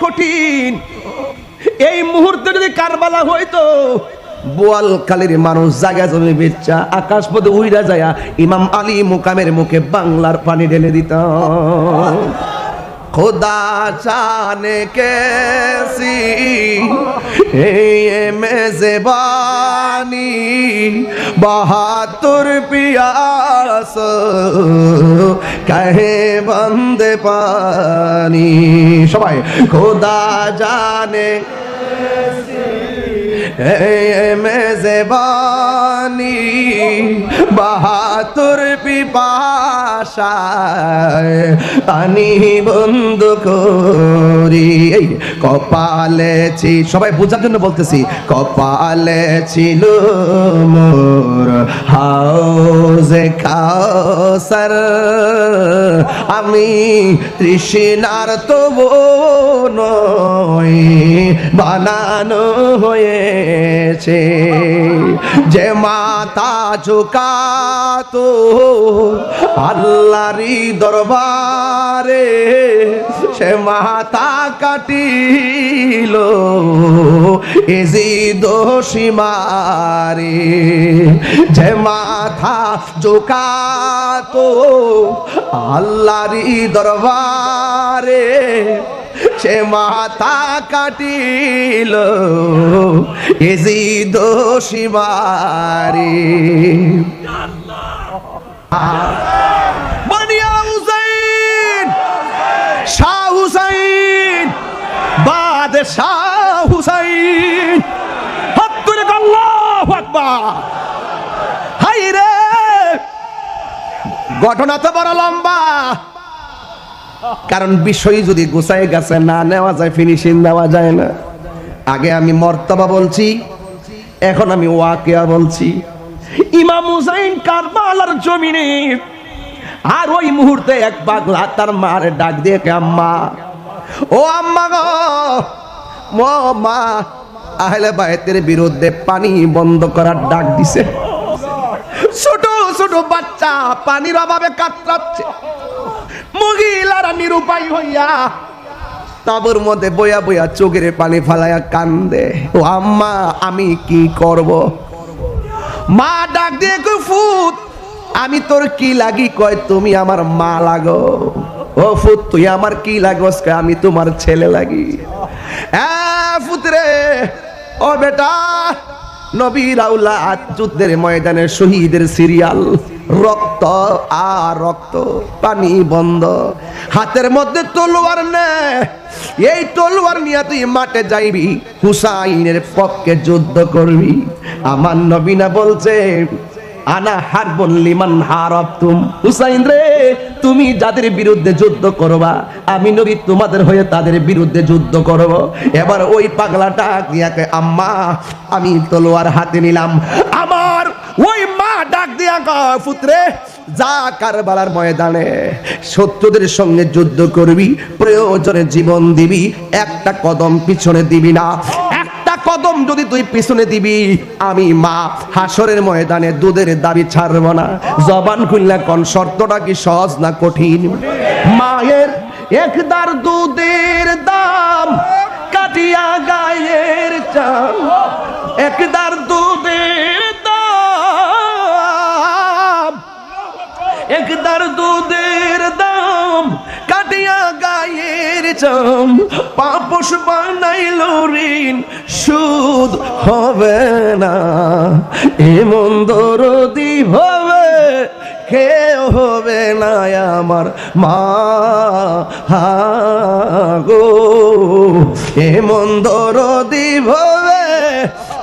কঠিন। এই মুহূর্তে যদি কারবালা হইতো, বোয়ালখালীর মানুষ জায়গা জমি বেচা আকাশ পথে উইরা যায় ইমাম আলী মুকামের মুখে বাংলার পানি ঢেলে দিত। खुदा जाने कैसी मेज़बानी बहादुर पियास कहे बंदे पानी। सबाई खुदा जाने मेज़बानी बहादुर पिपाशा पानी বন্ধ করি। কপালে ছিল, সবাই বোঝার জন্য বলতেছি, কপালে ছিল মোর হাউজে কাউসার, আমি তৃষ্ণার তবু নই বানানো হয়েছে। যে মাথা ঝুকাতো আল্লাহরই দরবারে, সে মাথা কাটিল এজিদ সীমারে। যে মাথা ঝুকাতো আল্লাহরই দরবারে, সে মাথা কাটিল এজিদ সীমারে। বানিয়া হুসাইন, শাহ হুসাইন, বাদশাহ হুসাইন, হাত তুলে আল্লাহু আকবার। হাই রে, ঘটনা তো বড় লম্বা, কারণ বিষয় যদি গুছাই গেছে না নেওয়া যায়, ফিনিশিং দেওয়া যায় না। আগে আমি মর্তবা বলছি, এখন আমি ওয়াকিয়া বলছি। ইমাম হুসাইন কারবালার জমিনে, আর ওই মুহূর্তে এক পাগলা তার মার ডাক দিয়ে, আম্মা, ও আম্মা গো, ও মা, আহলে বাইতের বিরুদ্ধে পানি বন্ধ করার ডাক দিছে। ছোট ছোট বাচ্চা পানির অভাবে কাতরাচ্ছে, মহিলারা নিরুপায় হইয়া তাবুর মধ্যে বইয়া বইয়া চোখের পানি ফালাইয়া কান্দে। ও আম্মা, আমি কি করব? মা ডাক দিয়ে কই, ফুত, আমি তোর কি লাগি? কয়, তুমি আমার মা লাগো। ও ফুত, তুই আমার কি লাগোস? কয়, আমি তোমার ছেলে লাগি। ফুতরে, ও বেটা, নবীর আওলাদ, যুদ্ধের ময়দানে শহীদের সিরিয়াল, রক্ত আর রক্ত, পানি বন্ধ, হাতের মধ্যে তলোয়ার নে, এই তলোয়ার নিয়ে তুই মাঠে যাইবি, হুসাইনের পক্ষে যুদ্ধ করবি। আমার নবী না বলছে, আনা হারবুন লিমান হারাবতুম। হুসাইন রে, তুমি যাদের বিরুদ্ধে যুদ্ধ করবা, আমি নবী তোমাদের হয়ে তাদের বিরুদ্ধে যুদ্ধ করব। এবার ওই পাগলাটা দিয়াকে, আম্মা, আমি তলোয়ার হাতে নিলাম। আমার ওই মা ডাক দিয়া কয়, পুত্রে, যা কারবালার ময়দানে শত্রুদের সঙ্গে যুদ্ধ করবি, প্রয়োজনে জীবন দিবি, একটা কদম পিছনে দিবি না। একটা কদম যদি তুই পিছনে দিবি, আমি মা হাসরের ময়দানে দুধের দাবি ছাড়ব না। জবান খুললে কোন শর্তটা কি সহজ না কঠিন? মায়ের একদার দুধের দাম কাটিয়া গায়ের চাম, একদার দুধের দাম, একদার দুধের দাম কাটিয়া গায়ের চাম, পাপস বানাইল ঋণ সুদ হবে না। এমন দরদি হবে কেউ হবে না আমার মা গো, এমন দরদি হবে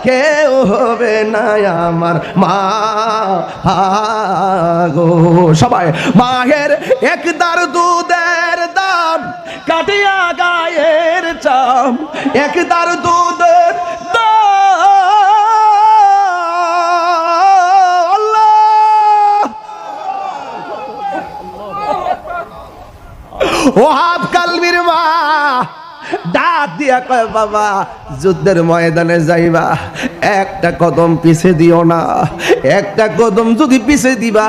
কেউ হবে না আমার মা গো। সবাই, মায়ের একদার দুধের দাম কাটিয়া গায়ের চাম, একদার দুধের ওহাব কালবির মা ডাক দিয়া কয়, বাবা, যুদ্ধের ময়দানে যাইবা, একটা কদম পিছে দিও না। একটা কদম যদি পিছে দিবা,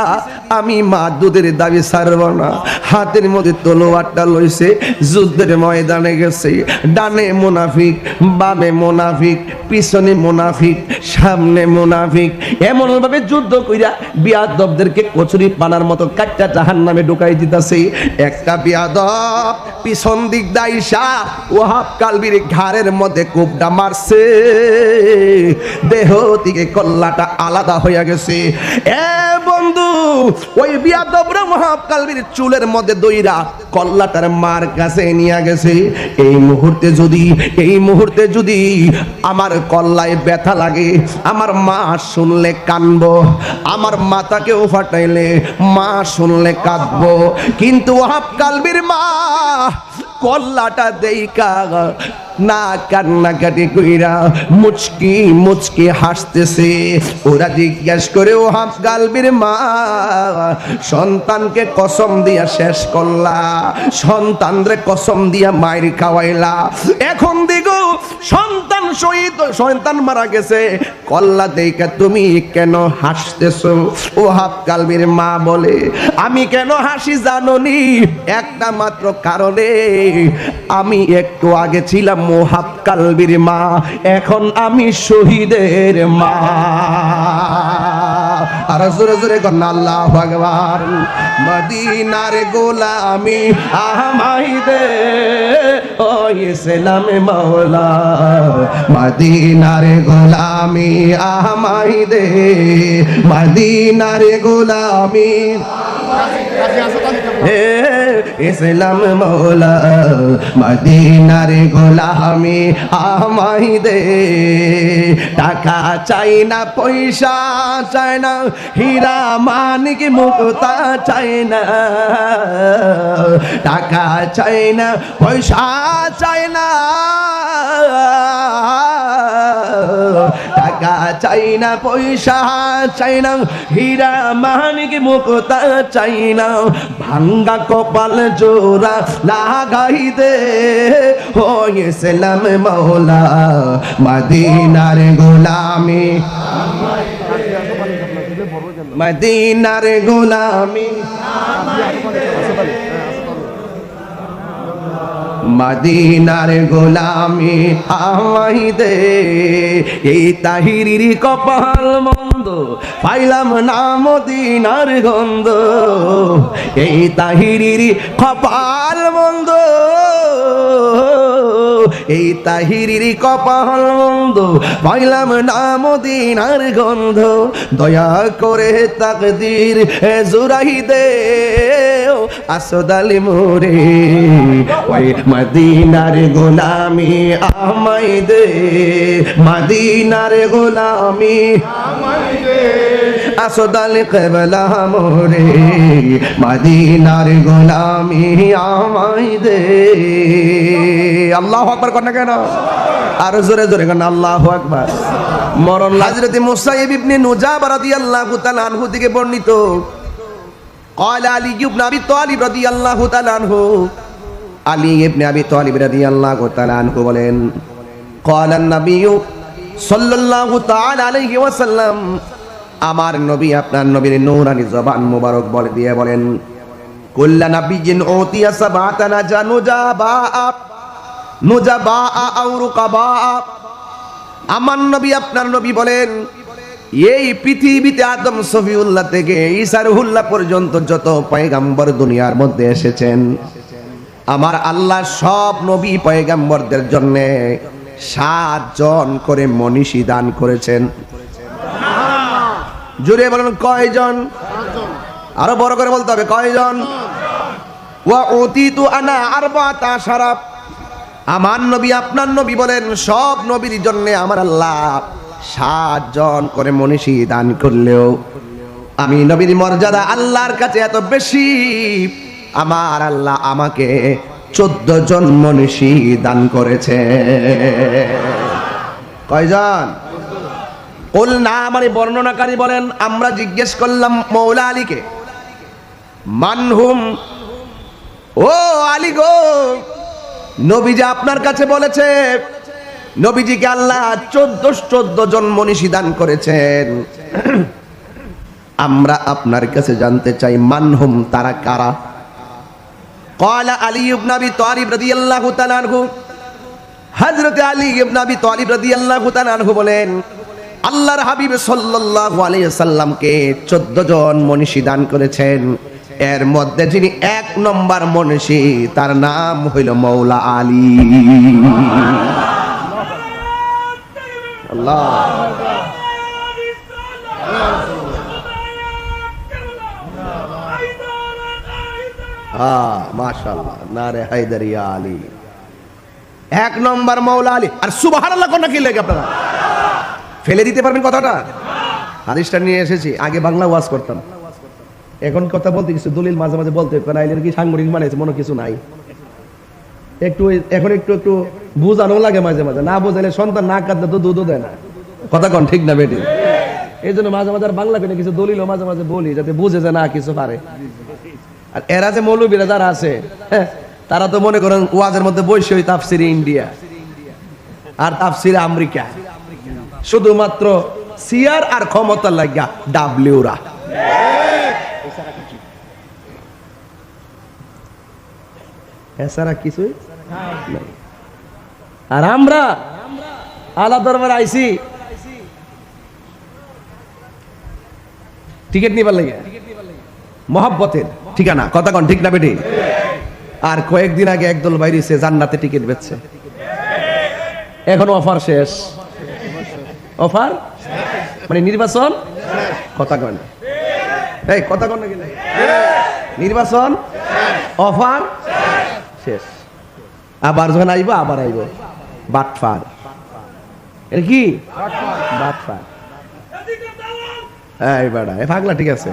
আমি মা দুধের দাবি ছাড়ব না। হাতের মধ্যে তলোয়ারটা লইছে, যুদ্ধের ময়দানে গেছে। ডানে মুনাফিক, বামে মুনাফিক, পিছনে মুনাফিক, সামনে মুনাফিক, এমন ভাবে যুদ্ধ কইরা বিয়াদবদেরকে কচুরি পানার মতো কাটটা জাহান্নামে ঢুকাই দিতেছে। একটা বিয়াদব পিছন দিক দাইসা ওয়াহাব কালবির ঘাড়ের মধ্যে কোপটা মারছে, দেহ থেকে কল্লাটা আলাদা হয়ে গেছে। এ বন্ধু, ওই বিয়াদবরা ওয়াহাব কালবির চুলের মধ্যে দইরা কল্লাটার মার কাছে নিয়ে গেছে। এই মুহূর্তে যদি আমার কল্লায় ব্যথা লাগে, আমার মা শুনলে কানবো, আমার মাথাকেও ফাটাইলে মা শুনলে কাঁদবো, কিন্তু ওয়াহাব কালবির মা কল্লাটা দেইকা না কান্নাকাটি কইরা মুচকি মুচকি হাসতেছে। ওরা জিজ্ঞেস করে ওয়াহাব কালবির মা, সন্তানকে কসম দিয়া শেষ করলা, সন্তানরে কসম দিয়া মায়ের খাওয়াইলা, এখন দেখো সন্তান শহীদ, সন্তান মারা গেছে, কল্লা দেইকা তুমি কেন হাসতেছো? ওয়াহাব কালবির মা বলে, আমি কেন হাসি জানোনি? একটা মাত্র কারণে, আমি একটু আগে ছিলাম ওয়াহাব কালবির মা, এখন আমি শহীদের মা। আর জোরে জোরে কর আল্লাহু আকবার। মদিনার গোলামি আমায় দে ও ইসলামে মাওলা, মদিনার গোলামি আমায় দে, মদিনার গোলামি হে ইসলাম মৌলা, মদিনার গোলামি আমায় দে। টাকা চাই না, পয়সা চাই না, হীরা মানিক মুক্তা চাই না, টাকা চাই না, পয়সা চাই না, টাকা চাই না, পয়সা চাই না, হীরা মানিক মুক্তা চাই না, ভাঙ্গা কপাল জোড়া লাগাই দে ও ইসলাম মৌলা, মদিনার গোলামি, মদিনার গোলামি, মদিনার গোলামি আমায় দে। এই তাহিরির কপাল মন্দ, পাইলাম না মদিনার গন্ধ, এই তাহিরির কপাল মন্দ, এই তাহিরির কপাল মন্দ, পাইলাম না মদিনার গন্ধ, দয়া করে তাকদীর জুরাই দে আসদালি মোরে, ওই মদিনার গোলামি আমায় দে, মদিনার গোলামি আমায় দে, আসদালি কেবলা মোরে, মদিনার গোলামি আমায় দে। আল্লাহু আকবার কর না কেন? আর জোরে জোরে কর আল্লাহু আকবার। মরণ হযরত মুসাইব ইবনে নুজাবা রাদিয়াল্লাহু তাআলা আনহু থেকে বর্ণিত, قال علي بن ابي طالب رضي الله تعالى عنه, আলী ইবনে আবি তালিব রাদিয়াল্লাহু তাআলা আনহু বলেন, قال النبي صلى الله تعالى عليه وسلم, আমার নবী আপনার নবীর নূরানি জবান মোবারক বলে দিয়ে বলেন, কুল্লা নাবিয়্যিন উতিয়া সাবাতান জানুজাবা নুজাবা আও রুকাবা, আমার নবী আপনার নবী বলেন, এই পৃথিবীতে আদম সফিউল্লাহ থেকে ঈসা রুহুল্লাহ পর্যন্ত যত পয়গম্বর দুনিয়ার মধ্যে এসেছেন, আমার আল্লাহ সব নবী পয়গম্বরদের জন্য 7 জন করে মনীষী দান করেছেন। জুড়ে বলেন কয়জন? আরো বড় করে বলতে হবে কয়জন? ওয়া উতিতু আনা আরবাতা শারাব, আমার নবী আপনার নবী বলেন সব নবীর জন্য আমার আল্লাহ 7 জন করে মনীষী দান করলেও আমি নবীর মর্যাদা আল্লাহর কাছে এত বেশি, আমার আল্লাহ আমাকে 14 জন মনীষী দান করেছে। কয়জন? বল না, মানে বর্ণনাকারী বলেন, আমরা জিজ্ঞেস করলাম মৌলা আলীকে, মানহুম, ও আলী গো, নবীজি আপনার কাছে বলেছে নবীজিকে আল্লাহ 14 জন মনীষী দান করেছেন। আমরা আপনার কাছে জানতে চাই মানহুম, তারা কারা? ক্বালা আলী ইবনে আবি তালিব রাদিয়াল্লাহু তাআলা আনহু, হযরত আলী ইবনে আবি তালিব রাদিয়াল্লাহু তাআলা আনহু বলেন, আল্লাহর হাবিব সাল্লাল্লাহু আলাইহি সাল্লামকে 14 জন মনীষী দান করেছেন। এর মধ্যে যিনি 1 নম্বর মনীষী, তার নাম হইল মাওলা আলী। আল্লাহ মাশাআল্লাহ, নারে হায়দারিয়া আলী। 1 নম্বর মাওলা আলী। আর সুবহানাল্লাহ কোন কি লাগে আপনারা ফেলে দিতে পারবেন কথাটা? হাদিসটা নিয়ে এসেছি, আগে বাংলা ওয়াজ করতাম, এখন কথা বলতে কিছু দলিল মাঝে মাঝে বলতে নাইলে কি সাংগঠনিক মানে মনে কিছু নাই, একটু এখন একটু একটু বুঝানো লাগে মাঝে মাঝে, না বোঝালে সন্তান না কাঁদলে তো দুধও দেয় না। কথা কন ঠিক না বেটি? এই জন্য মাঝে মাঝে বাংলা পেলে কিছু দলিল মাঝে মাঝে বলি, যাতে বুঝে যে না কিছু পারে। আর এরা যে মৌলবীরা যারা আছে, তারা তো মনে করেন ওয়াজের মধ্যে বসে ওই তাফসিরে ইন্ডিয়া আর তাফসিরে আমেরিকা, শুধুমাত্র সিয়ার আর ক্ষমতা লাগা ডাব্লিউরা। এছাড়া কিছুই নাই। আর আমরা আলা দরবার আইছি টিকিট নিবার লাগে, মহব্বতের ঠিকানা। কথা কন ঠিক না বেটি? আর কয়েকদিন আগে একদল বাইরে সে জান্নাতে টিকিট বেচছে, এখন অফার শেষ। অফার মানে নির্বাচন, কথা কন এই কথা কন না, নির্বাচন অফার শেষ। আবার যখন আইব আবার আইব বাটফার। এর কি বাটফার? এই বাড়া এ পাগলা, ঠিক আছে।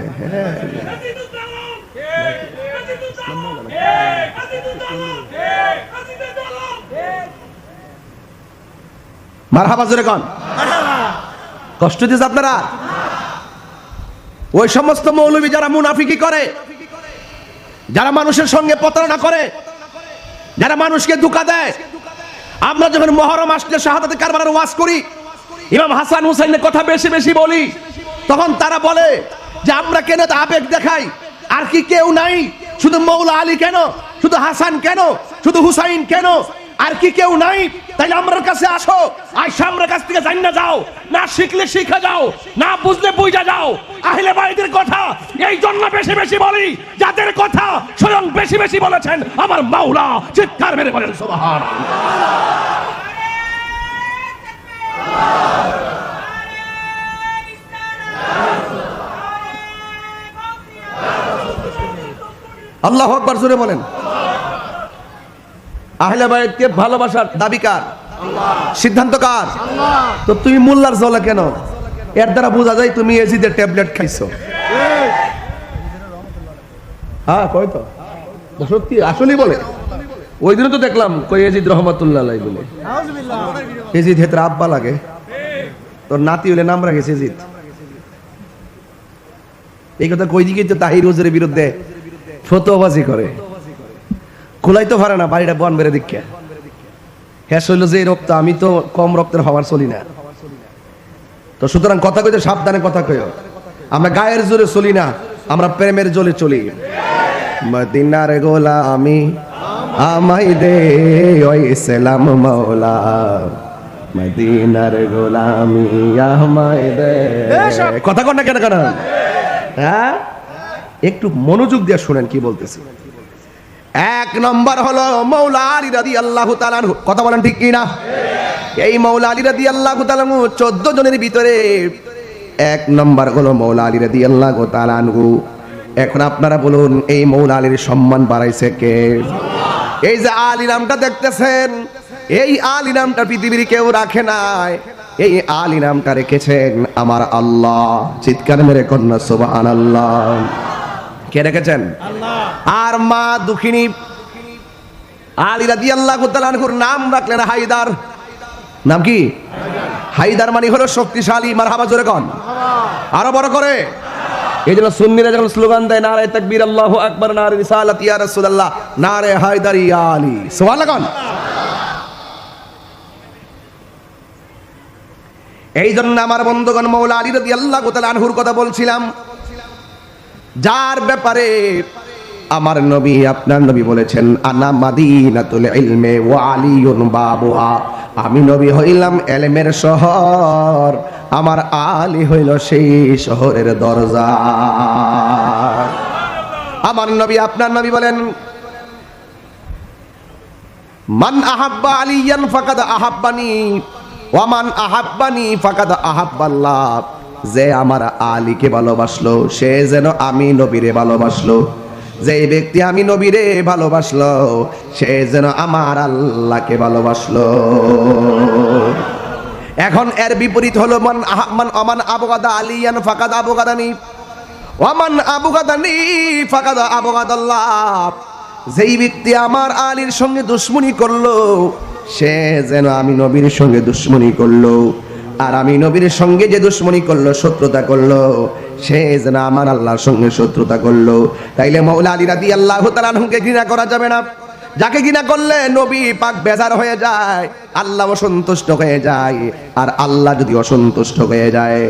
মারহাবা জোরে কোন। কষ্ট দিয়েছে আপনারা? ওই সমস্ত মৌলবী যারা মুনাফিকি করে, যারা মানুষের সঙ্গে প্রতারণা করে, যারা মানুষকে ধোঁকা দেয়। আমরা যখন মুহররম আসলে শাহাদাতে কারবালার ওয়াজ করি, ইমাম হাসান হুসাইনের কথা বেশি বেশি বলি, তখন তারা বলে যে আমরা কেন আবেগ দেখাই, আর কি কেউ নাই? শুধু মাওলা আলী কেন? শুধু হাসান কেন? শুধু হুসাইন কেন? আর কি কেউ নাই? তাই আমার কাছে আসো, আয়সা আমার কাছ থেকে জান্না যাও, না শিখলে শিখে যাও, না বুঝলে বুঝা যাও। আহলে বাইতের কথা এই জন্য বেশি বেশি বলি, যাদের কথা স্বয়ং বেশি বেশি বলেছেন আমার মাওলা। চিৎকার মেরে বলেন সুবহানাল্লাহ। আল্লাহু আকবার জোরে বলেন। আহলে বাইতকে ভালোবাসার দাবিকার, সিদ্ধান্ত কার? তো তুমি মোল্লার জলে কেন? এর দ্বারা বোঝা যায় তুমি এজিদের ট্যাবলেট খাইছো। হ্যাঁ কই তো সত্যি আসলেই বলে। ওই দিনও তো দেখলাম কই এজিদ রহমাতুল্লাহ আলাইহি বলে। এজিদ হেতরা আব্বা লাগে, তোর নাতি হলে নাম রাখেছে এজিদ। এই কথা কই দিকে তো তাহির হুজুরের বিরুদ্ধে ফতোয়াবাজি করে, খোলাই তো পারে না বাড়িটা বন বেড়ে দীক্ষা। হ্যাঁ শৈল যে রক্ত, আমি তো কম রক্তের হওয়ার চলি না। তো সুতরাং কথা কইতে সাবধানে কথা কইও। আমরা গায়ের জোরে চলি না, আমরা প্রেমের জোরে চলি। মদিনার গোলামি আমায় দে ওই সালাম মাওলা, মদিনার গোলামি আমায় দে। কথা কন না কেন কেন? হ্যাঁ একটু মনোযোগ দিয়ে শুনেন কি বলতেছি। 1 নম্বর হলো মাওলা আলী রাদিয়াল্লাহু তাআলা আনহু। কথা বলেন ঠিক কি না? এই মাওলা আলী রাদিয়াল্লাহু তাআলা আনহু 14 জনের ভিতরে 1 নম্বর হলো মাওলা আলী রাদিয়াল্লাহু তাআলা আনহু। এখন আপনারা বলুন এই মাওলা আলীর সম্মান বাড়াইছে কে? এই যে আলী নামটা দেখতেছেন, এই আলী নামটা পৃথিবীর কেউ রাখে নাই, এই আলী নামটা রেখেছেন আমার আল্লাহ। চিৎকার মেরে কন্যা সুবহানাল্লাহ। কে রেখেছেন? আল্লাহ। আর মা দুঃখিনী আলী রাদিয়াল্লাহু তাআলা আনহুর নাম রাখলেন হায়দার। নাম কি? হায়দার মানে হলো শক্তিশালী। মারহাবা জোরে কোন, আরো বড় করে। এই জন্য সুন্নিরা যখন স্লোগান দেয় নারে তাকবীর আল্লাহু আকবার, নারে রিসালাত ইয়া রাসূলুল্লাহ, নারে হায়দার ইয়া আলী, সুবহানাল্লাহ কোন। এই জন্য আমার বন্ধুগণ মাওলা আলী রাদিয়াল্লাহু তাআলা আনহুর কথা বলছিলাম। যার ব্যাপারে আমার নবী আপনার নবী বলেছেন আনা মাদিনাতুল ইলমে ওয়া আলিয়ুন বাবুহা, আমি নবী হইলাম ইলমের শহর, আমার আলী হইল সেই শহরের দরজা। আমার নবী আপনার নবী বলেন মান আহাব্বা আলিয়ান ফাকাদ আহাব্বানি ওয়া মান আহাব্বানি ফাকাদ আহাব্বাল্লাহ, যে আমার আলীকে ভালোবাসলো সে যেন আমি নবীরে ভালোবাসলো, যে ব্যক্তি আমি নবীরে ভালোবাসলো সে যেন আমার আল্লাহকে ভালোবাসলো। এখন এর বিপরীত হলো মান আবগাদা আলিয়ান ফাকাদ আবগাদানি ওয়া মান আবগাদানি ফাকাদ আবগাদাল্লাহ, যেই ব্যক্তি আমার আলীর সঙ্গে দুশ্মনী করলো সে যেন আমি নবীর সঙ্গে দুশ্মনী করলো, আর আমি নবীর সঙ্গে যে দুশ্মনী করলো শত্রুতা করলো সে যেন আমার আল্লাহর সঙ্গে শত্রুতা করলো। তাইলে মাওলা আলী রাদিয়াল্লাহু তাআলা আনহুকে ঘৃণা করা যাবে না, যাকে ঘৃণা করলে নবী পাক বেজার হয়ে যায়, আল্লাহ অসন্তুষ্ট হয়ে যায়, আর আল্লাহ যদি অসন্তুষ্ট হয়ে যায়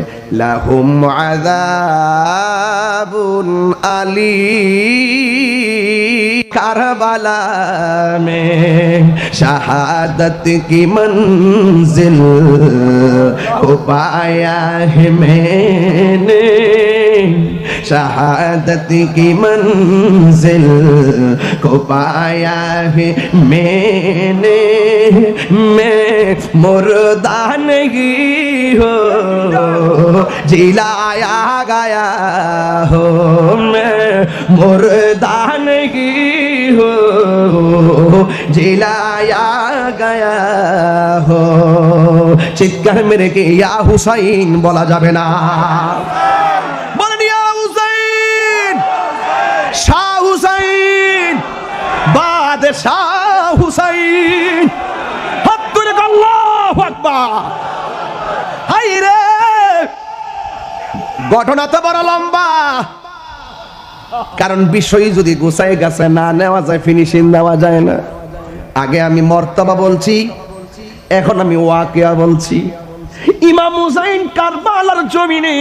লাহুম আযাবুন আলীম, কারবালা মে শাহাদত কি মঞ্জিল কো পায়া হে मैंने, शहादत की मंजिल को पाया है मैंने, मैं मुर्दा नहीं हो जिलाया गया हो, मैं मुर्दा नहीं हो जिलाया गया हो। চিৎকার মেরে কি ইয়া হুসাইন বলা যাবে না? বলেন ইয়া হুসাইন, শাহ হুসাইন, বাদশাহ হুসাইন, হাত তুলে আল্লাহু আকবার। হাই রে, ঘটনা তো বড় লম্বা, কারণ বিষয় যদি গোছায় গেছে না নেওয়া যায়, ফিনিশিং দেওয়া যায় না। আগে আমি মর্তবা বলছি, এখন আমি ওয়াকিয়া বলছি। ইমাম হুসাইন কারবালার জমিনে,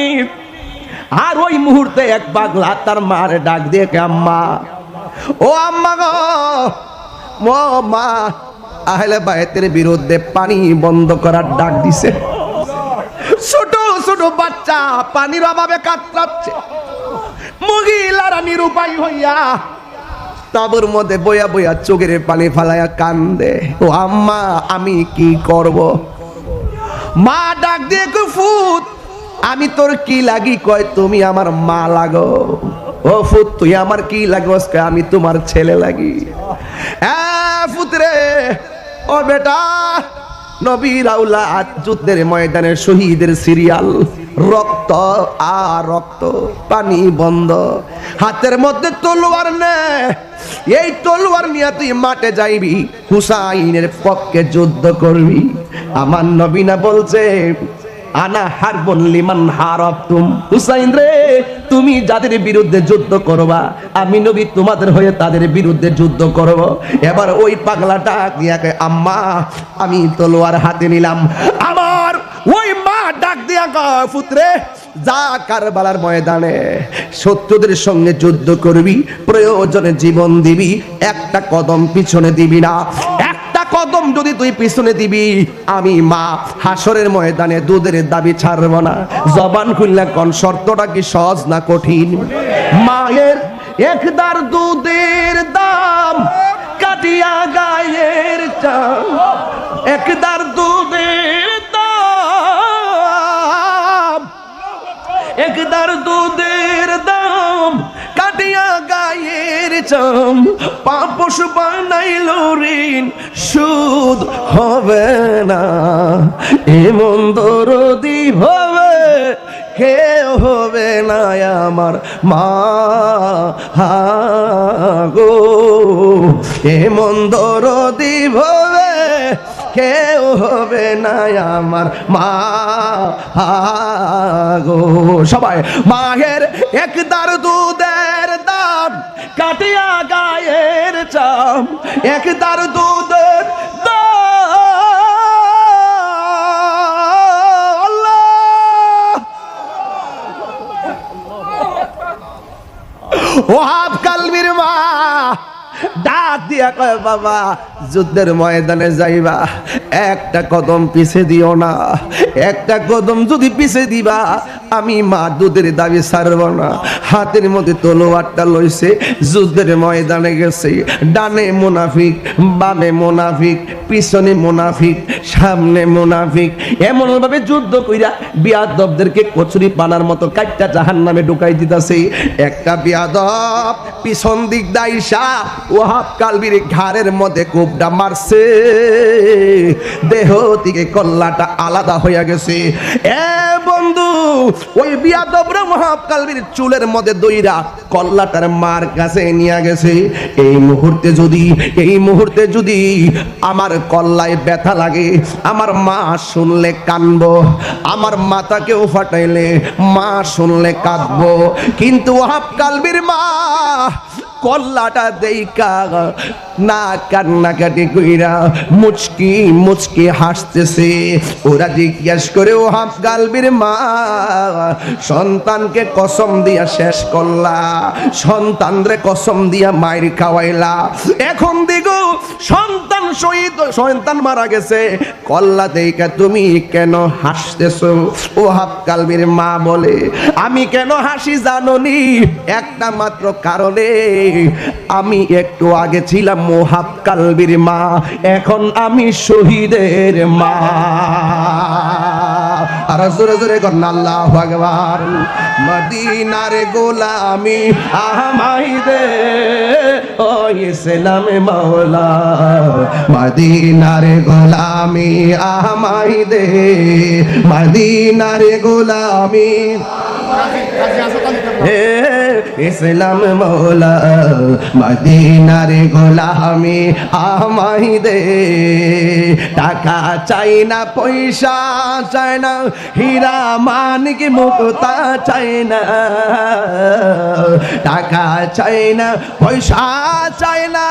আর ওই মুহূর্তে এক পাগলা তার মার ডাক দিয়ে আম্মা, ও আম্মা গো, ও মা, আহলে বাইতের বিরুদ্ধে পানি বন্ধ করার ডাক দিছে। ছোট ছোট বাচ্চা পানির অভাবে কাতরাচ্ছে, মহিলারা নিরুপায় হইয়া তাবুর মধ্যে বইয়া বইয়া চোখের পানি ফালাইয়া কান্দে। ও আম্মা, আমি কি করব? মা ডাক দিয়ে ফুত, আমি তোর কি লাগি? কয় তুমি আমার মা লাগো। ও ফুত, তুই আমার কি লাগোস? কয় আমি তোমার ছেলে লাগি। ফুতরে, ও বেটা, নবীর আওলাদ, যুদ্ধের ময়দানে শহীদের সিরিয়াল, রক্ত আর রক্ত, পানি বন্ধ, হাতের মধ্যে তলোয়ার নে, এই তলোয়ার নিয়ে তুই মাঠে যাইবি, হুসাইনের পক্ষে যুদ্ধ করবি। আমার নবী না বলছে আনা হারবুন লিমান হারাবতুম, হুসাইন রে, তুমি যাদের বিরুদ্ধে যুদ্ধ করবা, আমি নবী তোমাদের হয়ে তাদের বিরুদ্ধে যুদ্ধ করব। এবার ওই পাগলাটা দিয়া কয় আম্মা, আমি তলোয়ার হাতে নিলাম। আমার ওই মা ডাক দিয়া কয় পুত্রে, যা কারবালার ময়দানে শত্রুদের সঙ্গে যুদ্ধ করবি, প্রয়োজনে জীবন দিবি, একটা কদম পিছনে দিবি না। একটা কদম যদি তুই পিছনে দিবি, আমি মা হাসরের ময়দানে দুধের দাবি ছাড়ব না। জবান খুললে কোন শর্তটা কি সহজ না কঠিন? মায়ের একদার দুধের দাম কাটিয়া গায়ের চাম, একদার দুধের দাম, একদার দুধের দাম কাটিয়া গায়ের চাম, পাপস বানাইল ঋণ সুদ হবে না, এমন দরদি হবে কেউ হবে না আমার মা গো, এমন দরদি হবে কেউ হবে না আমার মা গো। সবাই মায়ের একদার দুধের দাম কাটিয়া গায়ের চাম, একদার দুধের ওয়াহাব কালবির মা ডাক দিয়া কয়, বাবা যুদ্ধের ময়দানে যাইবা, একটা কদম পিছে দিও না, একটা কদম যদি পিছে দিবা আমি মা দুধের দাবি ছাড়ব না। হাতের মধ্যে তলোয়ারটা লইছে, যুদ্ধের ময়দানে গেছে। ডানে মুনাফিক, বামে মুনাফিক, পিছনে মুনাফিক, সামনে মুনাফিক, এমন ভাবে যুদ্ধ কইরা বিয়াদবদেরকে কচুরি পানার মতো কাটটা জাহান্নামে ঢুকাই দিতেছে। একটা বিয়াদব পিছন দিক দাইসা ওয়াহাব কালবির ঘাড়ের মধ্যে কোপটা মারছে, দেহ থেকে কল্লাটা আলাদা হইয়া গেছে। এ বন্ধু, ওই বিয়াদবরা ওয়াহাব কালবির চুলের মধ্যে দইরা কল্লাটার মার কাছে নিয়ে গেছে। এই মুহূর্তে যদি আমার কল্লায় ব্যথা লাগে, আমার মা শুনলে কানবো, আমার মাতাকেও ফাটাইলে মা শুনলে কাঁদবো, কিন্তু ওয়াহাব কালবির মা কল্লাটা দেইকা না কান্নাকাটি কইরা মুচকি মুচকি হাসতেছে। ওরা জিজ্ঞেস করে, ওয়াহাব কালবির মা সন্তানকে কসম দিয়া শেষ করলা, সন্তানরে কসম দিয়া মায়ের খাওয়াইলা, এখন দেখো সন্তান শহীদ, সন্তান মারা গেছে, কল্লা দেইকা তুমি কেন হাসতেছো? ওয়াহাব কালবির মা বলে, আমি কেন হাসি জানোনি? একটা মাত্র কারণে, আমি একটু আগে ছিলাম ওয়াহাব কালবির মা, এখন আমি শহীদের মা। আর জোরে জোরে কর না আল্লাহু আকবার। মদিনার গোলামি আমায় দে ও ইসলাম মাওলা, মদিনার গোলামি আমায় দে, মদিনার গোলামি হে ইসলাম মৌলা, মদিনার গোলামি আমায় দে। টাকা চাই না, পয়সা চাই না, হীরা মানিক মুক্তা চাই না, টাকা চাই না, পয়সা চাই না,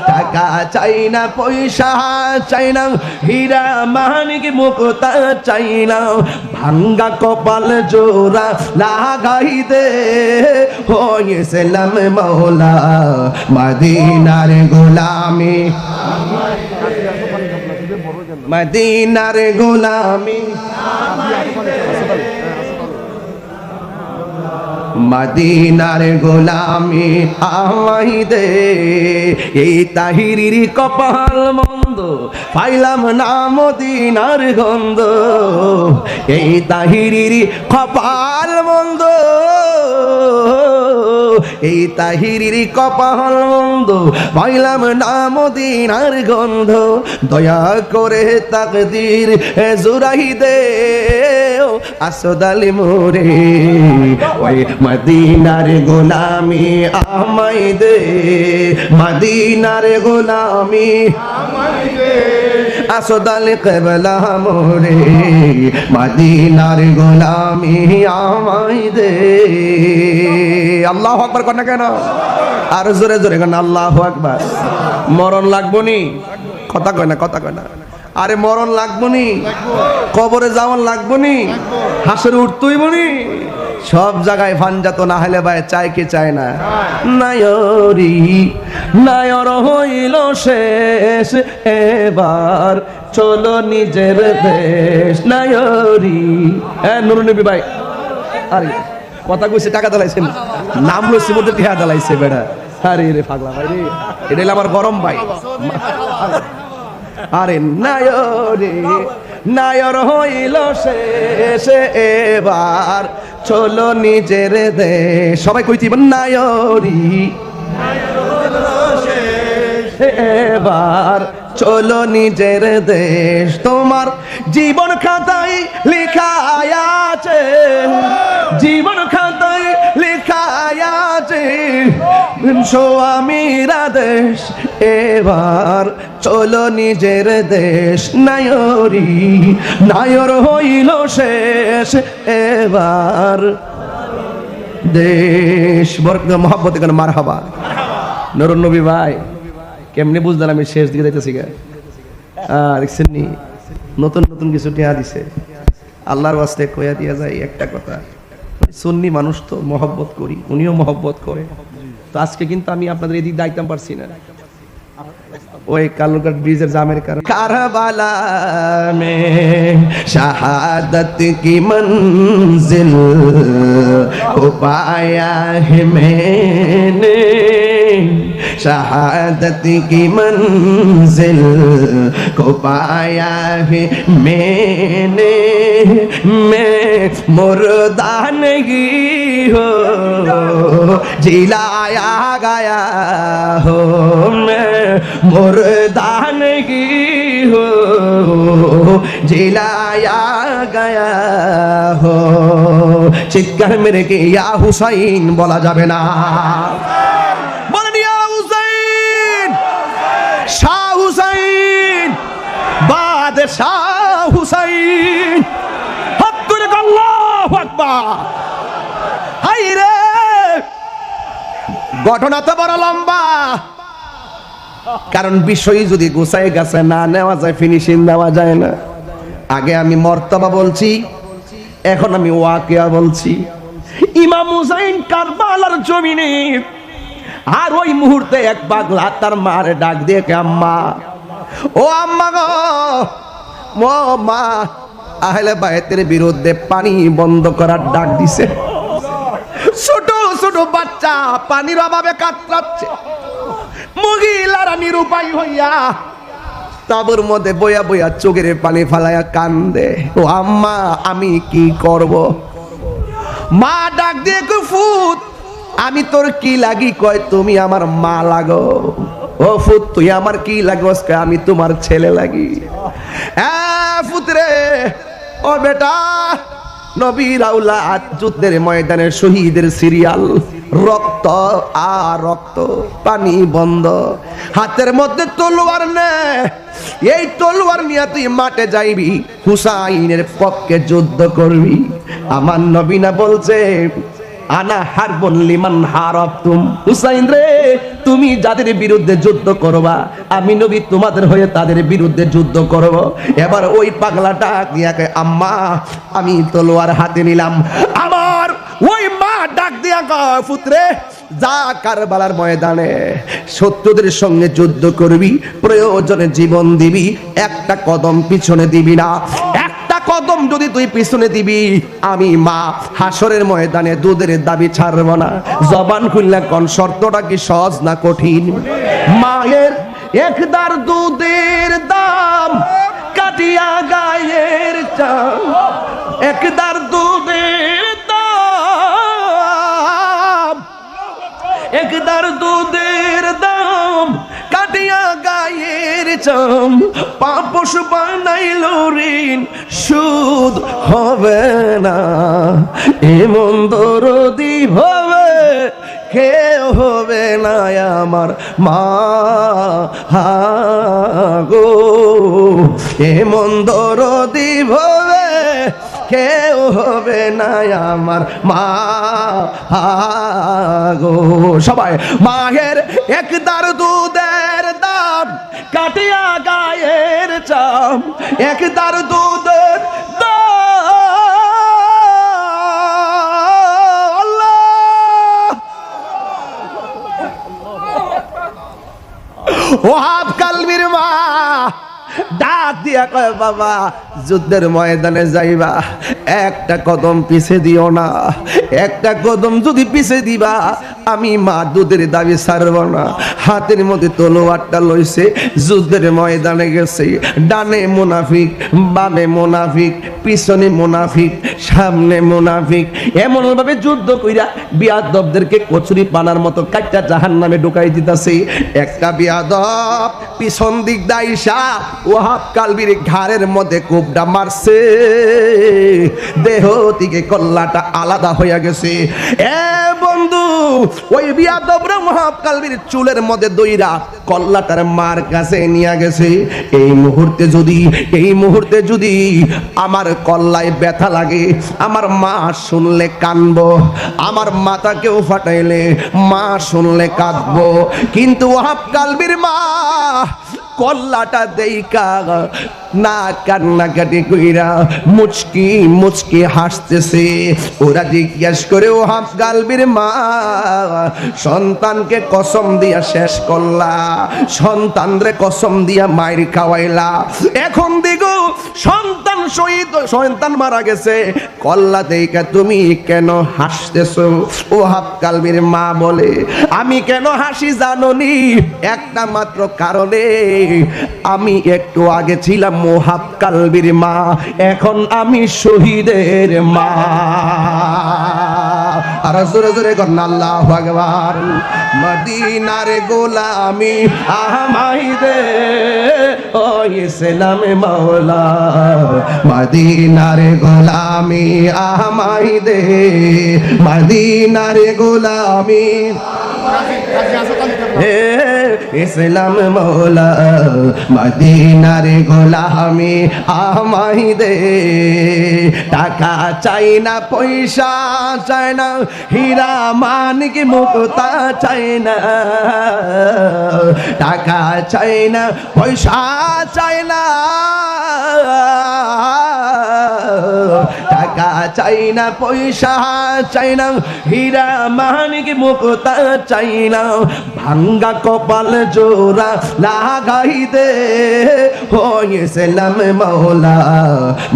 টাকা চাই না, পয়সা চাই না, হীরা মানিক মুক্তা চাই না, ভাঙ্গা কপাল জোড়া লাগাই দে ও ইসলাম মৌলা, মদিনার গোলামি, মদিনার গোলামি, মদিনার গোলামি আমায় দে। এই তাহিরির কপাল মন্দ, পাইলাম না মদিনার গন্ধ, এই তাহিরির কপাল মন্দ, এই তাহিরির কপাল মন্দ, পাইলাম না মদিনার গন্ধ, দয়া করে তাকদীর জুরাই দে আসদালি মোরে, ওই মদিনার গোলামি আমায় দে, মদিনার গোলামি আমায় দে, আসদালি কেবলা মোরে, মদিনার গোলামি আমায় দে। আল্লাহু আকবার কর না কেন? আর জোরে জোরে কর না আল্লাহু আকবার। মরণ লাগবো নি? কথা কয় না, কথা কয় না। আরে মরণ লাগবো নি? কবরে যাওয়ার লাগবো নি? হাসরে উঠতইব নি? সব জায়গায় ফানজাত না হলে ভাই চাই কি চায় না? নায়রি নায়র হইল শেষ, এবার চলো নিজের দেশ। নায়রি নুরু নবী ভাই, আরে কথা কইছে, টাকা দালাইছেন, নাম লইছে মধ্যে টিহা দালাইছে বেড়া। আরে রে পাগলা ভাই রে, এটা আমার গরম ভাই। আরে নায়রে নায়র হইল শেষ, এবার চলো নিজের দেশ। সবাই কইতি নায়রি এবার চলো নিজের দেশ। তোমার জীবন খাতায় লেখা আছে, জীবন খাতায় লেখা আছে স্বামীর দেশ, এবার চলো নিজের দেশ। নায়রি নায়র হইল শেষ, এবার দেশ। বরকত মহব্বতে কেন মারহাবা। নুরুন নবী ভাই কেমনে বুঝলেন আমি শেষ দিকে যাইতেছি? দেখছেন নি, নতুন নতুন কিছু টিয়া দিছে। আল্লাহর ওয়াস্তে কইয়া দিয়া যায় একটা কথা, সুন্নি মানুষ তো মহব্বত করি, উনিও মহব্বত করে। তো আজকে কিন্তু আমি আপনাদের এদিক দায়িত্ব পারছি না, ওই কালুরঘাট ব্রিজের জামের কারণে। কারবালা মে শাহাদত কি মঞ্জিল কো পায়া হে मैंने, शहादत की मंजिल को पाया है मैंने, मैं मुर्दा नहीं हो जिलाया गया हो, मैं मुर्दा नहीं हो जिलाया गया हो। চিৎকার মেরে কে ইয়া হুসাইন বলা যাবে না? বলেন ইয়া হুসাইন, শাহ হুসাইন, বাদশাহ হুসাইন। হাত তুলে আল্লাহু আকবার। হাই রে, ঘটনা তো বড় লম্বা, কারণ বিষয় যদি গোছায় গাছে না নেওয়া যায়, ফিনিশিং দেওয়া যায় না। আগে আমি মর্তবা বলছি, এখন আমি ওয়াকিয়া বলছি। ইমাম হুসাইন কারবালার জমিনে, আর ওই মুহূর্তে এক পাগলা তার মারে ডাক দিয়ে, আম্মা, ও আম্মা গো, ও মা, আহলে বাইতের বিরুদ্ধে পানি বন্ধ করার ডাক দিছে। ছোট ছোট বাচ্চা পানির অভাবে কাতরাচ্ছে, মহিলারা নিরুপায় হইয়া তাবুর মধ্যে বইয়া বইয়া চোখের পানি ফালাইয়া কান্দে। ও আম্মা, আমি কি করব? মা ডাক দিয়ে ফুত, আমি তোর কি লাগি? কয় তুমি আমার মা লাগো। ও ফুত, তুই আমার কি লাগোস? কয় আমি তোমার ছেলে লাগি। ফুতরে, ও বেটা, নবীর আওলাদ, যুদ্ধের ময়দানে শহীদের সিরিয়াল, রক্ত আর রক্ত, পানি বন্ধ, হাতের মধ্যে তলোয়ার নে, এই তলোয়ার নিয়ে তুই মাঠে যাইবি, হুসাইনের পক্ষে যুদ্ধ করবি। আমার নবী না বলছে, আনা হারবুন লিমান হারাবতুম, হুসাইন রে, তুমি যাদের বিরুদ্ধে যুদ্ধ করবা, আমি নবী তোমাদের হয়ে তাদের বিরুদ্ধে যুদ্ধ করব। এবার ওই পাগলাটা দিয়াকে, আম্মা, আমি তলোয়ার হাতে নিলাম। আমার ওই মা ডাক দিয়া কয়, পুত্রে, যা কারবালার ময়দানে শত্রুদের সঙ্গে যুদ্ধ করবি, প্রয়োজনে জীবন দিবি, একটা কদম পিছনে দিবি না। একটা কদম যদি তুই পিছনে দিবি, আমি মা হাসরের ময়দানে দুধের দাবি ছাড়ব না। জবান খুললে কোন শর্তটা কি সহজ না কঠিন? মায়ের একদার দুধের দাম কাটিয়া গায়ের চাম, একদার দুধের দাম, একদার দুধের দাম কাটিয়া গায়ের চাম, পাপস বানাইল ঋণ সুদ হবে না, এমন দরদি হবে কেউ হবে না আমার মা গো, এমন দরদি হবে কেউ হবে না আমার মা গো। সবাই, মায়ের একদার দুধের দাম কাটিয়া গায়ের চাম, একদার দুধের ওহাব কালবির মা ডাক দিয়া কয়, বাবা, যুদ্ধের ময়দানে যাইবা, একটা কদম পিছে দিও না, একটা কদম যদি পিছে দিবা, আমি মা দুধের দাবি ছাড়ব না। হাতের মধ্যে তলোয়ারটা লইছে, যুদ্ধের ময়দানে গেছে, ডানে মুনাফিক, বামে মুনাফিক, পিছনে মুনাফিক, সামনে মুনাফিক, এমন ভাবে যুদ্ধ কইরা বিয়াদবদেরকে কচুরি পানার মতো কাটটা জাহান্নামে ঢুকাই দিতেছে। একটা বিয়াদব পিছন দিক দাইসা ওহাব কালবির ঘাড়ের মধ্যে কোপটা মারছে, দেহ থেকে কল্লাটা আলাদা হইয়া গেছে। এ বন্ধু, ওই বিয়াদবরা ওহাব কালবির চুলের মধ্যে দইরা কল্লাটার মার কাছে নিয়ে গেছে। এই মুহূর্তে যদি আমার কল্লায় ব্যথা লাগে, আমার মা শুনলে কানবো, আমার মাথাকেও ফাটাইলে মা শুনলে কাঁদবো, কিন্তু ওহাব কালবির মা কল্লাটা দেইকা না কান্নাকাটি কইরা মুচকি মুচকি হাসতেছে। ওরা জিজ্ঞেস করে ওহাব কালবির মা, সন্তানকে কসম দিয়া শেষ করলা, সন্তানরে কসম দিয়া মায়ের খাওয়াইলা, এখন দেখো সন্তান শহীদ, সন্তান মারা গেছে, কল্লা দেইকা তুমি কেন হাসতেছো? ওহাব কালবির মা বলে, আমি কেন হাসি জানোনি? একটা মাত্র কারণে, আমি একটু আগে ছিলাম ওহাব কালবির মা, এখন আমি শহীদের মা। আর জোরে জোরে করেন আল্লাহু আকবার। মদিনার গোলামি আমায় দে ও ইসলাম মাওলা, মদিনার গোলামি আমায় দে, মদিনার গোলামি হে ইসলাম মৌলা, মদিনার গোলামি আমায় দে। টাকা চাই না, পয়সা চাই না, হীরা মানিক মুক্তা চাই না, টাকা চাই না, পয়সা চাই না, টাকা চাই না, পয়সা চাই না, হীরা মানিক মুক্তা চাই না, ভাঙ্গা কপাল জোড়া লাগাই দে হইছিলাম মৌলা,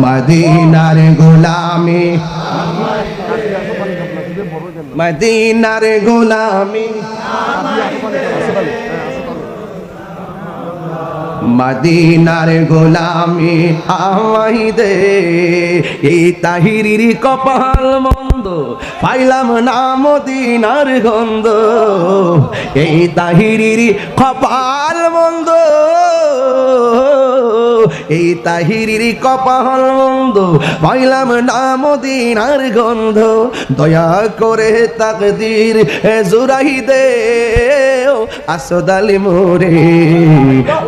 মদিনার গোলামি, মদিনার গোলামি, মদিনার গোলামি আমায় দে। এই তাহিরির কপাল মন্দ, পাইলাম না মদিনার গন্ধ, এই তাহিরির কপাল মন্দ, এই তাহিরির কপাল মন্দ, পাইলাম না মদিনার গন্ধ, দয়া করে তাকদীর জুরাই দে আসদালি মোরে,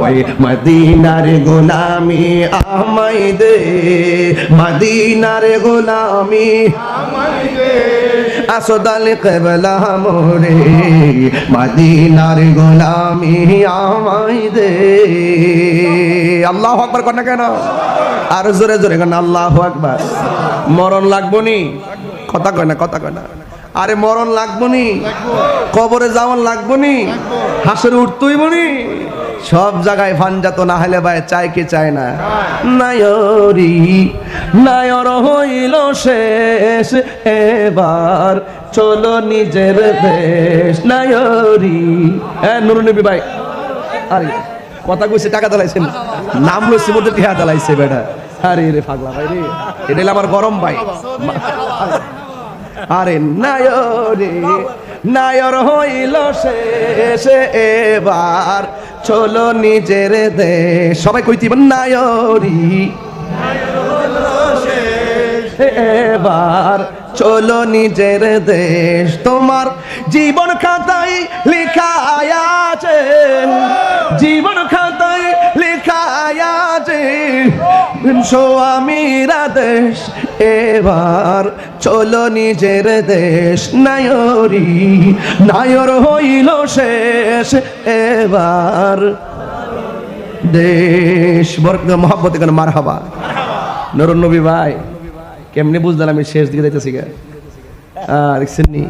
ওই মদিনার গোলামি আমায় দে, মদিনার গোলামি আমায় দে, আসদাল কেবলা মোরে, মদিনার গোলামি আমায় দে। আল্লাহু আকবার কর না কেন? আর জোরে জোরে কর না আল্লাহু আকবার। মরণ লাগবো নি? কথা কয় না, কথা কয় না। আরে মরণ লাগবো নি? কবরে যাওয়ার লাগবো নি? হাসরে উঠতেই বনি? সব জায়গায় ফানজাত না হলে ভাই চাই কি চায় না? নায়রি নায়র হইল শেষ, এবার চলো নিজের দেশ। নায়রি নুরুন নবী ভাই, আরে কথা কইছে, টাকা দালাইছেন, নাম লইছে মধ্যে টিহা দালাইছে বেটা। আরে রে পাগলা ভাই রে, এটা আমার গরম ভাই। আরে নায়রে নায়র হইল শেষ, এবার চলো নিজের দেশ। সবাই কইতি নায়রি এবার চলো নিজের দেশ। তোমার জীবন খাতায় লেখা আছে, জীবন খাতায় লেখা আছে স্বামীরা দেশ, এবার চলো নিজের দেশ। নায়রি নায়র হইল শেষ, এবার দেশ। বরকত মহব্বত কেন মারহাবা। নুরুন নবী ভাই কেমনে বুঝলেন আমি শেষ দিকে যাইতেছি? দেখছেন নি,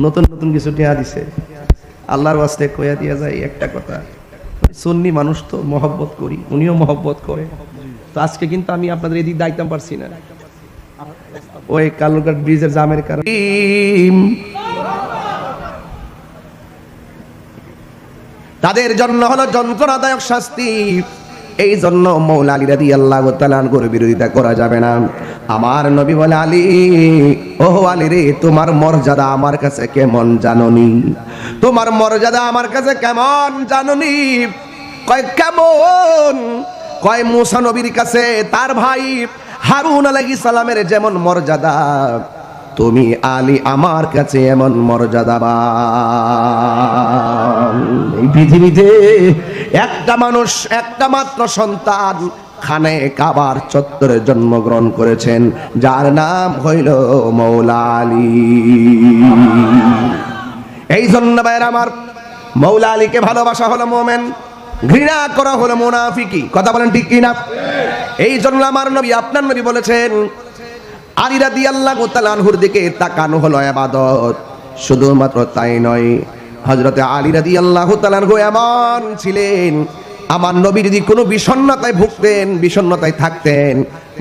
নতুন নতুন কিছু টিয়া দিছে। আল্লাহর ওয়াস্তে কইয়া দিয়া যায় একটা কথা, সুন্নি মানুষ তো মহব্বত করি, উনিও মহব্বত করে। তো আজকে কিন্তু আমি আপনাদের এদিক দায়িত্ব পারছি না, ওই কালুরঘাট ব্রিজের জামের কারণে। তাদের জন্য হলো যন্ত্রণাদায়ক শাস্তি। এই জন্য মৌলা আলী রাদিয়াল্লাহু তাআলা আনহুর বিরোধিতা করা যাবে না। আমার নবী বলে, আলী ও আলী রে, তোমার মর্যাদা আমার কাছে কেমন জাননি? তোমার মর্যাদা আমার কাছে কেমন জাননি? কয় কেমন? কয় মুসা নবীর কাছে তার ভাই হারুন আলাইহিস সালামের যেমন মর্যাদা, তুমি আলী আমার কাছে এমন মর্যাদাবান। এই পৃথিবীতে একটা মানুষ, একটা মাত্র সন্তান খানে কাবার চত্বরে জন্মগ্রহণ করেছেন, যার নাম হইল মৌলা আলী। এই জন্য ভাইয়ের আমার, মৌলা আলীকে ভালোবাসা হলো মোমেন, ঘৃণা করা হলো মুনাফিকি। কথা বলেন ঠিক কি না? এই জন্য আমার নবী আপনার নবী বলেছেন আলী রাদিয়াল্লাহু তাআলা আনহুর দিকে তাকানো হলো ইবাদত। শুধুমাত্র তাই নয়, হযরতে আলী রাদিয়াল্লাহু তাআলা আনহু এমন ছিলেন, আমার নবী যদি কোনো বিষণ্ণতায় ভুগতেন, বিষণ্ণতায় থাকতেন,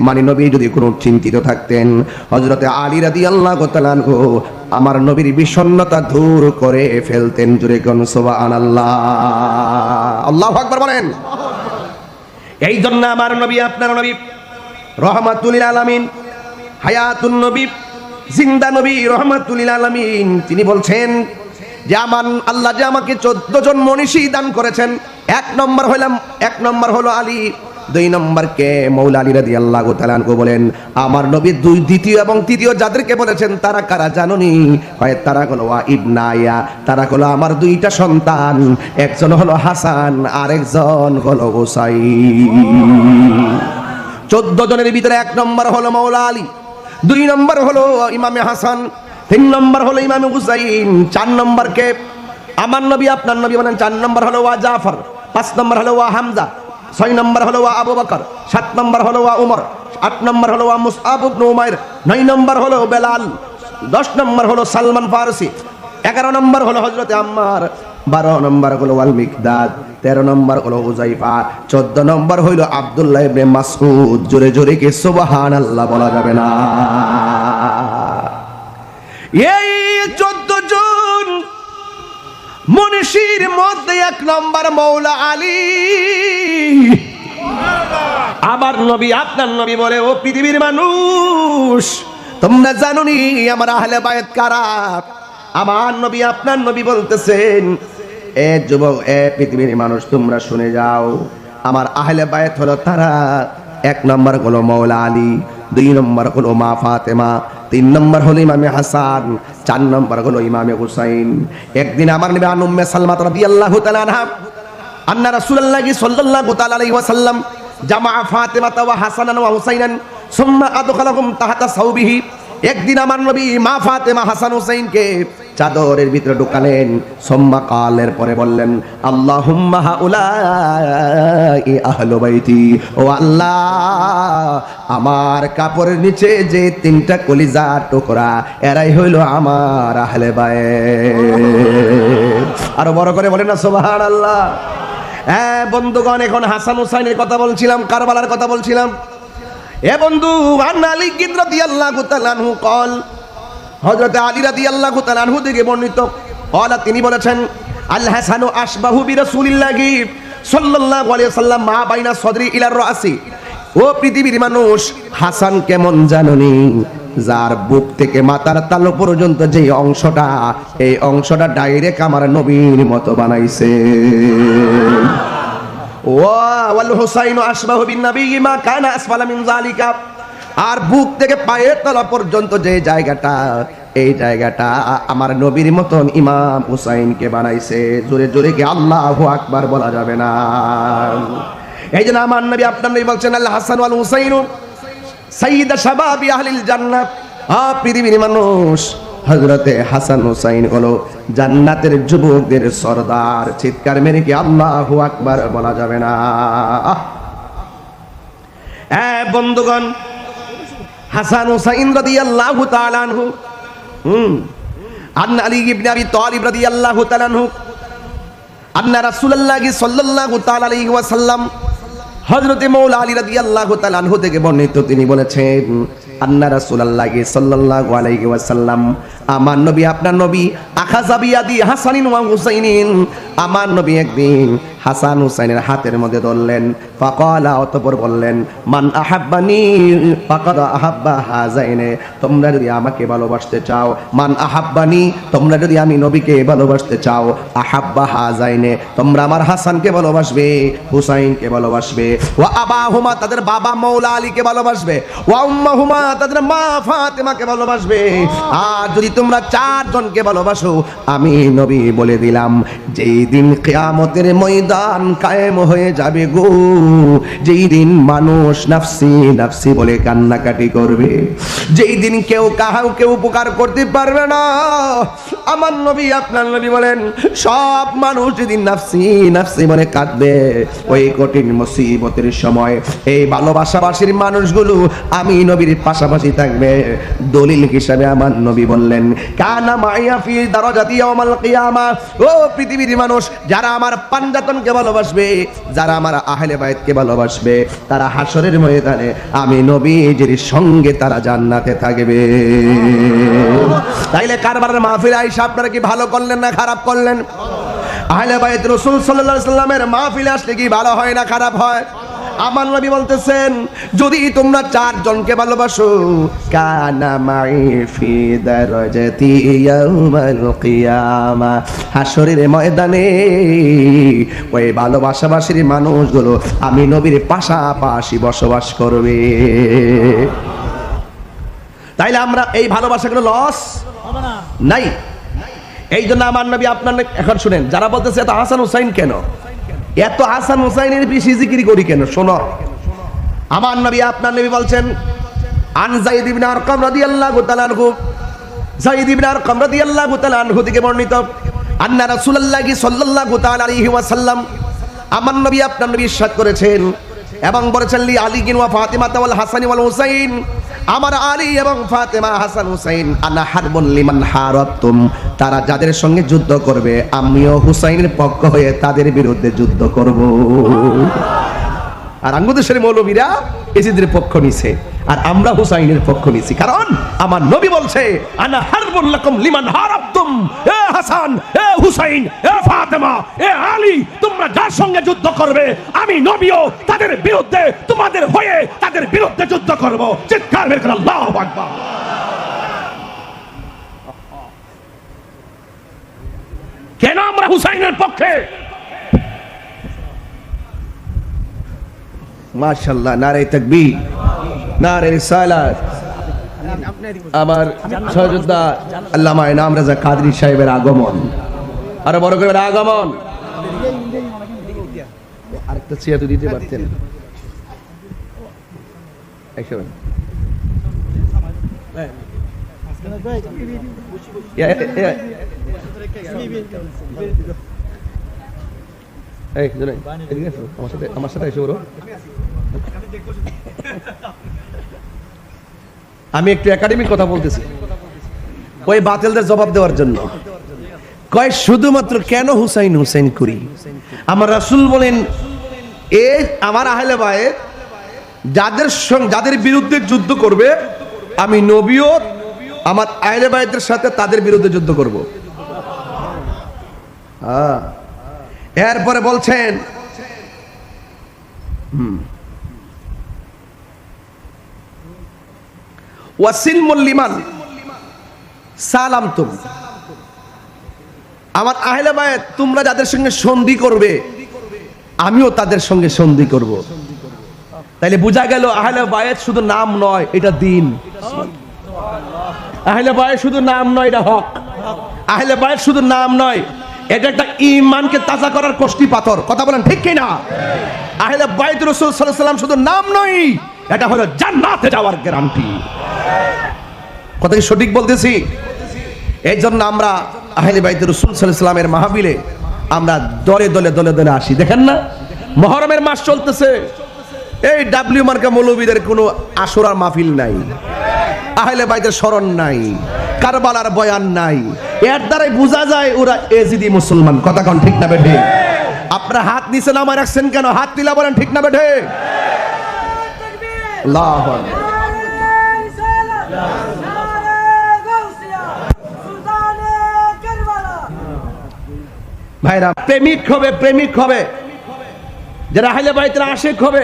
মানে নবী যদি কোনো চিন্তিত থাকতেন, হযরতে আলী রাদিয়াল্লাহু তাআলা আনহু আমার নবীর বিষণ্ণতা দূর করে ফেলতেন। জোরে কোন সুবহানাল্লাহ, আল্লাহু আকবার বলেন। এই জন্য আমার নবী আপনার নবী রহমাতুল লিল আলামিন, হায়াতুন নবী, জিন্দা নবী রহমাতুল লিল আলামিন, তিনি বলছেন যে আমার আল্লাহ যে আমাকে 14 জন মনীষী দান করেছেন, এক নম্বর হলো আলী, 2 নম্বর কে মৌলা আলী রাদিয়াল্লাহু তাআলা আনহু বলেন আমার নবী দ্বিতীয় এবং তৃতীয় যাদেরকে বলেছেন তারা কারা জানোনি? কয় তারা হলো ইবনায়া, তারা হলো আমার 2টা সন্তান, একজন হলো হাসান আর একজন হলো হুসাইন। 14 জনের ভিতরে 1 নম্বর হলো মৌলা আলী, 2 নম্বর হলো ইমামে হাসান, 3 নম্বর হলো ইমামে হুসাইন, 4 নম্বর কে আমার নবী আপনার নবী বলেন 4 নম্বর হলো ওয়া জাফর, 5 নম্বর হলো ওয়া হামজা, 6 নম্বর হলো ওয়া আবু বকর, 7 নম্বর হলো ওয়া উমর, 8 নম্বর হলো ওয়া মুসআব ইবনে উমাইর, 9 নম্বর হলো বেলাল, 10 নম্বর হলো সালমান ফারসি, 11 নম্বর হলো হযরতে আম্মার, 12 নম্বর হলো ওয়াল মিকদাদ, 13 নম্বর হলো হুযায়ফা, 14 নম্বর হইল আব্দুল্লাহ ইবনে মাসউদ। জোরে জোরে কি সুবহানাল্লাহ বলা যাবে না? এই 14 জন মনীষীর মধ্যে 1 নম্বর মৌলা আলী। আবার নবী আপনার নবী বলে ও পৃথিবীর মানুষ, তোমরা জানোনি আমার আহলে বায়াত কারা? আমার নবী আপনার নবী বলতেছেন এ যুবক, এ পৃথিবীর মানুষ তোমরা শুনে যাও, আমার আহলে বায়াত হলো তারা। 1 নম্বর হলো মৌলা আলী, 2 নম্বর হলো মা ফাতেমা, 3 নম্বর হলো ইমামে হাসান, 4 নম্বর হলো ইমামে হুসাইন। একদিন আমার নবী আন উম্মে সালমা রাদিয়াল্লাহু তাআলা আনহা আন্না রাসূলুল্লাহ সাল্লাল্লাহু তাআলা আলাইহি ওয়াসাল্লাম জামা ফাতেমাতা ওয়া হাসানান ওয়া হুসাইনান সুম্মা আদখালাহুম তাহতা সাওবিহি। একদিন আমার নবী মা ফাতেমা হাসান হুসাইনকে চাদরের ভিতরে ঢুকালেন, সুম্মা কালের পরে বললেন আল্লাহুম্মা হাউলাই আহলু বাইতি, ও আল্লাহ আমার কাপড়ের নিচে যে 3টা কলিজা টুকরা এরাই হইল আমার আহলে বায়াত। আরো বড় করে বলেন না সুবহানাল্লাহ। হ্যাঁ বন্ধুগণ, এখন হাসান হুসাইনের কথা বলছিলাম, কারবালার কথা বলছিলাম। এ বন্ধু, আন আলী রাদিয়াল্লাহু তাআলা আনহু কল, হযরত আলী রাদিয়াল্লাহু তাআলা আনহু থেকে বর্ণিত, কলা তিনি বলেছেন আল হাসানু আশবাহু বিরাসূলিল্লাহি সাল্লাল্লাহু আলাইহি ওয়াসাল্লাম মা বাইনা সদরি ইলার রাসি। ও পৃথিবীর মানুষ, হাসান কেমন জানোনি? যার বুক থেকে মাথার তালু পর্যন্ত যে অংশটা, এই অংশটা ডাইরেক্ট আমার নবীর মতো বানাইছে। ওয়াল হুসাইন আশবাহু বিন নবী মা কানা আসফালা মিন যালিকা। আর বুক থেকে পায়ের তলা পর্যন্ত যে জায়গাটা, এই জায়গাটা আমার নবীর মতন ইমাম হুসাইনকে বানাইছে। জোরে জোরে কি আল্লাহু আকবার বলা যাবে না? এই জন্য আমার নবী আপনার নবী বলছেন আল হাসান ওয়াল হুসাইন সাইয়্যিদা শাবাবি আহলিল জান্নাত। পৃথিবীর মানুষ, হযরতে হাসান হুসাইন হলো জান্নাতের যুবকদের সরদার। চিৎকার মেরে কি আল্লাহু আকবার বলা যাবে না? বন্ধুগণ, হাসান হুসাইন রাদিয়াল্লাহু তাআলা আনহু আন আলী ইবনে আবি তালিব রাদিয়াল্লাহু তাআলা আনহু আন্না রাসূলুল্লাহ সাল্লাল্লাহু তাআলা আলাইহি ওয়াসাল্লাম, হযরতে মাওলা আলী রাদিয়াল্লাহু তাআলা আনহু থেকে বর্ণিত, তিনি বলেছেন আন্না রাসূলুল্লাহ সাল্লাল্লাহু আলাইহি ওয়াসাল্লাম, আমার নবী আপনার নবী আখাযা বিয়াদি হাসানিন ওয়া হুসাইনিন, আমার নবী একদিন হাসান হুসাইনের হাতের মধ্যে ধরলেন। ফাকালা, অতঃপর বললেন মান আহাব্বানি ফাকাদ আহাব্বা হাযাইনে, তোমরা যদি আমাকে ভালোবাসতে চাও, মান আহাব্বানি, তোমরা যদি আমি নবীকে ভালোবাসতে চাও, আহাব্বা হাযাইনে, তোমরা আমার হাসানকে ভালোবাসবে, হুসাইনকে ভালোবাসবে, ওয়া আবাহুমা, তাদের বাবা মাওলা আলীকে ভালোবাসবে, ওয়া উম্মাহুমা, তাদের মা ফাতেমাকে ভালোবাসবে। আর যদি তোমরা 4 জনকে ভালোবাসো, আমি নবী বলে দিলাম যেই দিন কিয়ামতের ময়দান কায়েম হয়ে যাবে গো, যেই দিন মানুষ নাফসি নাফসি বলে কান্নাকাটি করবে, যেই দিন কেউ কাউকে উপকার করতে পারবে না, আমার নবী আপনার নবী বলেন সব মানুষ যেদিন নাফসি নাফসি মনে কাঁদবে ওই কঠিন মুসিবতের সময় এই ভালোবাসাবাসীর মানুষগুলো আমি নবীর পাশাপাশি থাকবে। দলিল হিসাবে আমার নবী বললেন কানা মাইয়া ফি দারাজাতি ইয়াউমাল কিয়ামা। ও পৃথিবীর মানুষ, যারা আমার পাঞ্জাতনকে ভালোবাসবে, যারা আমার আহলে বাইতকে ভালোবাসবে, তারা হাসরের ময়দানে আমি নবীজির সঙ্গে তারা জান্নাতে থাকবে। তাইলে কারবারের মাহফিলে আইসা আপনারা কি ভালো করলেন না খারাপ করলেন? আহলে বাইত রাসূল সাল্লাল্লাহু আলাইহি সাল্লামের মাহফিলে আসলে কি ভালো হয় না খারাপ হয়? আমার নবী বলতেছেন যদি তোমরা চারজনকে ভালোবাসো কানা মাই ফি দারাজাতি ইয়াউমাল কিয়ামা, হাসরের ময়দানে ওই ভালোবাসাবাসীর মানুষগুলো আমি নবীর পাশাপাশি বসবাস করবে। তাইলে আমরা এই ভালোবাসাগুলো লস হবে না নাই। এই জন্য আমার নবী আপনার এখন শুনেন, যারা বলতেছে এত হাসান হুসাইন কেন, এত হাসান হুসাইনের বেশি জিকির করি কেন, শোনো আমার নবী আপনার নবী বলছেন আন যায়েদ ইবনে আরকাম রাদিয়াল্লাহু তাআলা আনহু, যায়েদ ইবনে আরকাম রাদিয়াল্লাহু তাআলা আনহু থেকে বর্ণিত আন্না রাসূলুল্লাহি সাল্লাল্লাহু তাআলা আলাইহি ওয়াসাল্লাম, আমার নবী আপনার নবী ইরশাদ করেছেন এবং বলেছেন লি আলী ওয়া ফাতিমা ওয়াল হাসান ওয়াল হুসাইন, আমার আলী এবং ফাতেমা হাসান হুসাইন আনা হারবুন লিমান হারাবতুম, তারা যাদের সঙ্গে যুদ্ধ করবে আমিও হুসাইনের পক্ষ হয়ে তাদের বিরুদ্ধে যুদ্ধ করব। আর আঙ্গুদেশের মৌলবীরা এজিদের পক্ষ নিছে আর আমরা হুসাইনের পক্ষ নিছি, কারণ আমার নবী বলছে আনা হারবুন লাকুম লিমান হারাবতুম। এ হাসান, এ হুসাইন, এ ফাতেমা, এ আলী, তোমরা যার সঙ্গে যুদ্ধ করবে আমি নবীও তাদের বিরুদ্ধে তোমাদের হয়ে তাদের বিরুদ্ধে যুদ্ধ করব। চিৎকার বের করে আল্লাহু আকবার। কেন আমরা হুসাইনের পক্ষে? মাশাআল্লাহ, নারে তাকবীর, নারে রিসালাত। আমার সহযোদ্ধা আল্লামা ইনাম রাজা কাদরী সাহেবের আগমন, আরো বড় করে আগমন। আরেকটা চেয়ার তো দিতে পারতেন। আমার সাথে এসে বলো, আমি একটু একাডেমিক কথা বলতেছি ওই বাতিলদের জবাব দেওয়ার জন্য। কয় শুধুমাত্র কেন হুসাইন হুসাইন করি? আমার রাসূল বলেন এ আমার আহলে বাইত যাদের বিরুদ্ধে যুদ্ধ করবে আমি নবীও আমার আহলে বাইতের সাথে তাদের বিরুদ্ধে যুদ্ধ করব। এরপরে বলছেন ওয়াসিলমুল লিমান সালামতুম, আমার আহলে বায়াত তোমরা যাদের সঙ্গে সন্ধি করবে আমিও তাদের সঙ্গে সন্ধি করব। তাইলে বোঝা গেল আহলে বায়াত শুধু নাম নয়, এটা দিন। আহলে বায়াত শুধু নাম নয়, এটা হক। আহলে বায়াত শুধু নাম নয়, এটা একটা ঈমানকে তাজা করার কষ্টি পাথর। কথা বলেন ঠিক কি না? আহলে বাইত রাসূল সাল্লাল্লাহু আলাইহি ওয়াসাল্লাম শুধু নাম নয়, এটা হলো জান্নাতে যাওয়ার গ্যারান্টি। কথা কি সঠিক বলতেছি? এই জন্য আমরা আহলে বাইত রাসূল সাল্লাল্লাহু আলাইহি ওয়াসাল্লামের মাহফিলে আমরা দলে দলে দলে দলে আসি। দেখেন না, মুহররমের মাস চলতেছে, এই ডাব্লিউ মার্কা মৌলবীদের কোনো আশুরার মাহফিল নাই, আহলে বাইতের স্মরণ নাই, কারবালার বয়ান নাই। এর দ্বারাই বোঝা যায় ওরা এজিদি মুসলমান। কথা কোন ঠিক না বেঠে? আপনারা হাত নিচে নামায় রাখছেন কেন? হাত তুলে বলেন ঠিক না বেঠে? আল্লাহু আকবার। ভাইরা প্রেমিক হবে, প্রেমিক হবে যারা আহলে বাইতের আশিক হবে,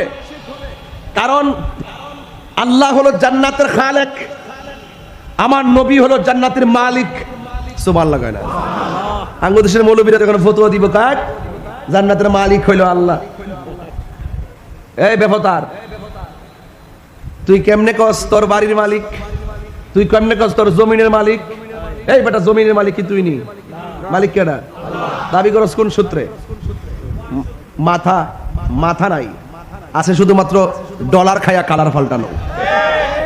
কারণ আল্লাহ হলো জান্নাতের খালেক, আমার নবী হলো জান্নাতের মালিক। সুবহানাল্লাহ কয় না? আঙ্গুদেশের মৌলবীরা যখন ফতোয়া দিব কাক জান্নাতের মালিক হইল আল্লাহ। এই বেফতার, তুই কেমনে কস তোর বাড়ির মালিক? তুই কেমনে কস তোর জমিনের মালিক? এই বেটা, জমিনের মালিক কি তুই নি? মালিক কেডা? দাবি করস কোন সূত্রে? মাথা মাথা নাই, আছে শুধুমাত্র ডলার খায়া কালার পাল্টানো।